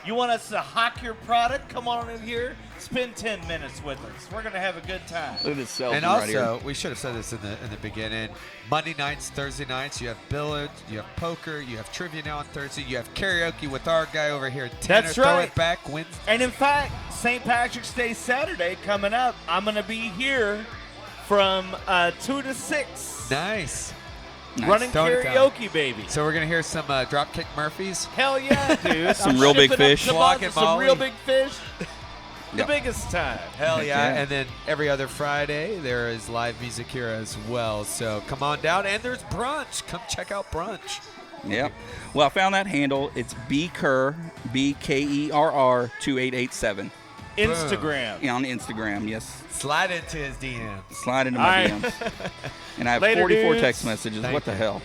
You want us to hawk your product, come on in here, spend 10 minutes with us. We're going to have a good time. Look at this salesman and right here. also, we should have said this in the beginning. Monday nights, Thursday nights, you have billiards, you have poker, you have trivia now on Thursday, you have karaoke with our guy over here, Tanner. That's Throw right. it back Wednesday. And in fact, St. Patrick's Day Saturday coming up, I'm going to be here from 2 to 6. Nice. Nice. Running Throwing it down. karaoke, baby. So we're gonna hear some Dropkick Murphys. Hell yeah, dude. Some I'm real big shipping up fish. some Flock buns and with some real Molly. big fish. The Yep. biggest time. Hell yeah. Yeah. And then every other Friday there is live music here as well. So come on down, and there's brunch. Come check out brunch. Yep. Well, I found that handle. It's bkerr, BKERR 2887 Instagram. on Instagram. Yes. Slide into his DM. Slide into All my right. DMs. And I have Later, 44 dudes. text messages. Thank What the you. hell?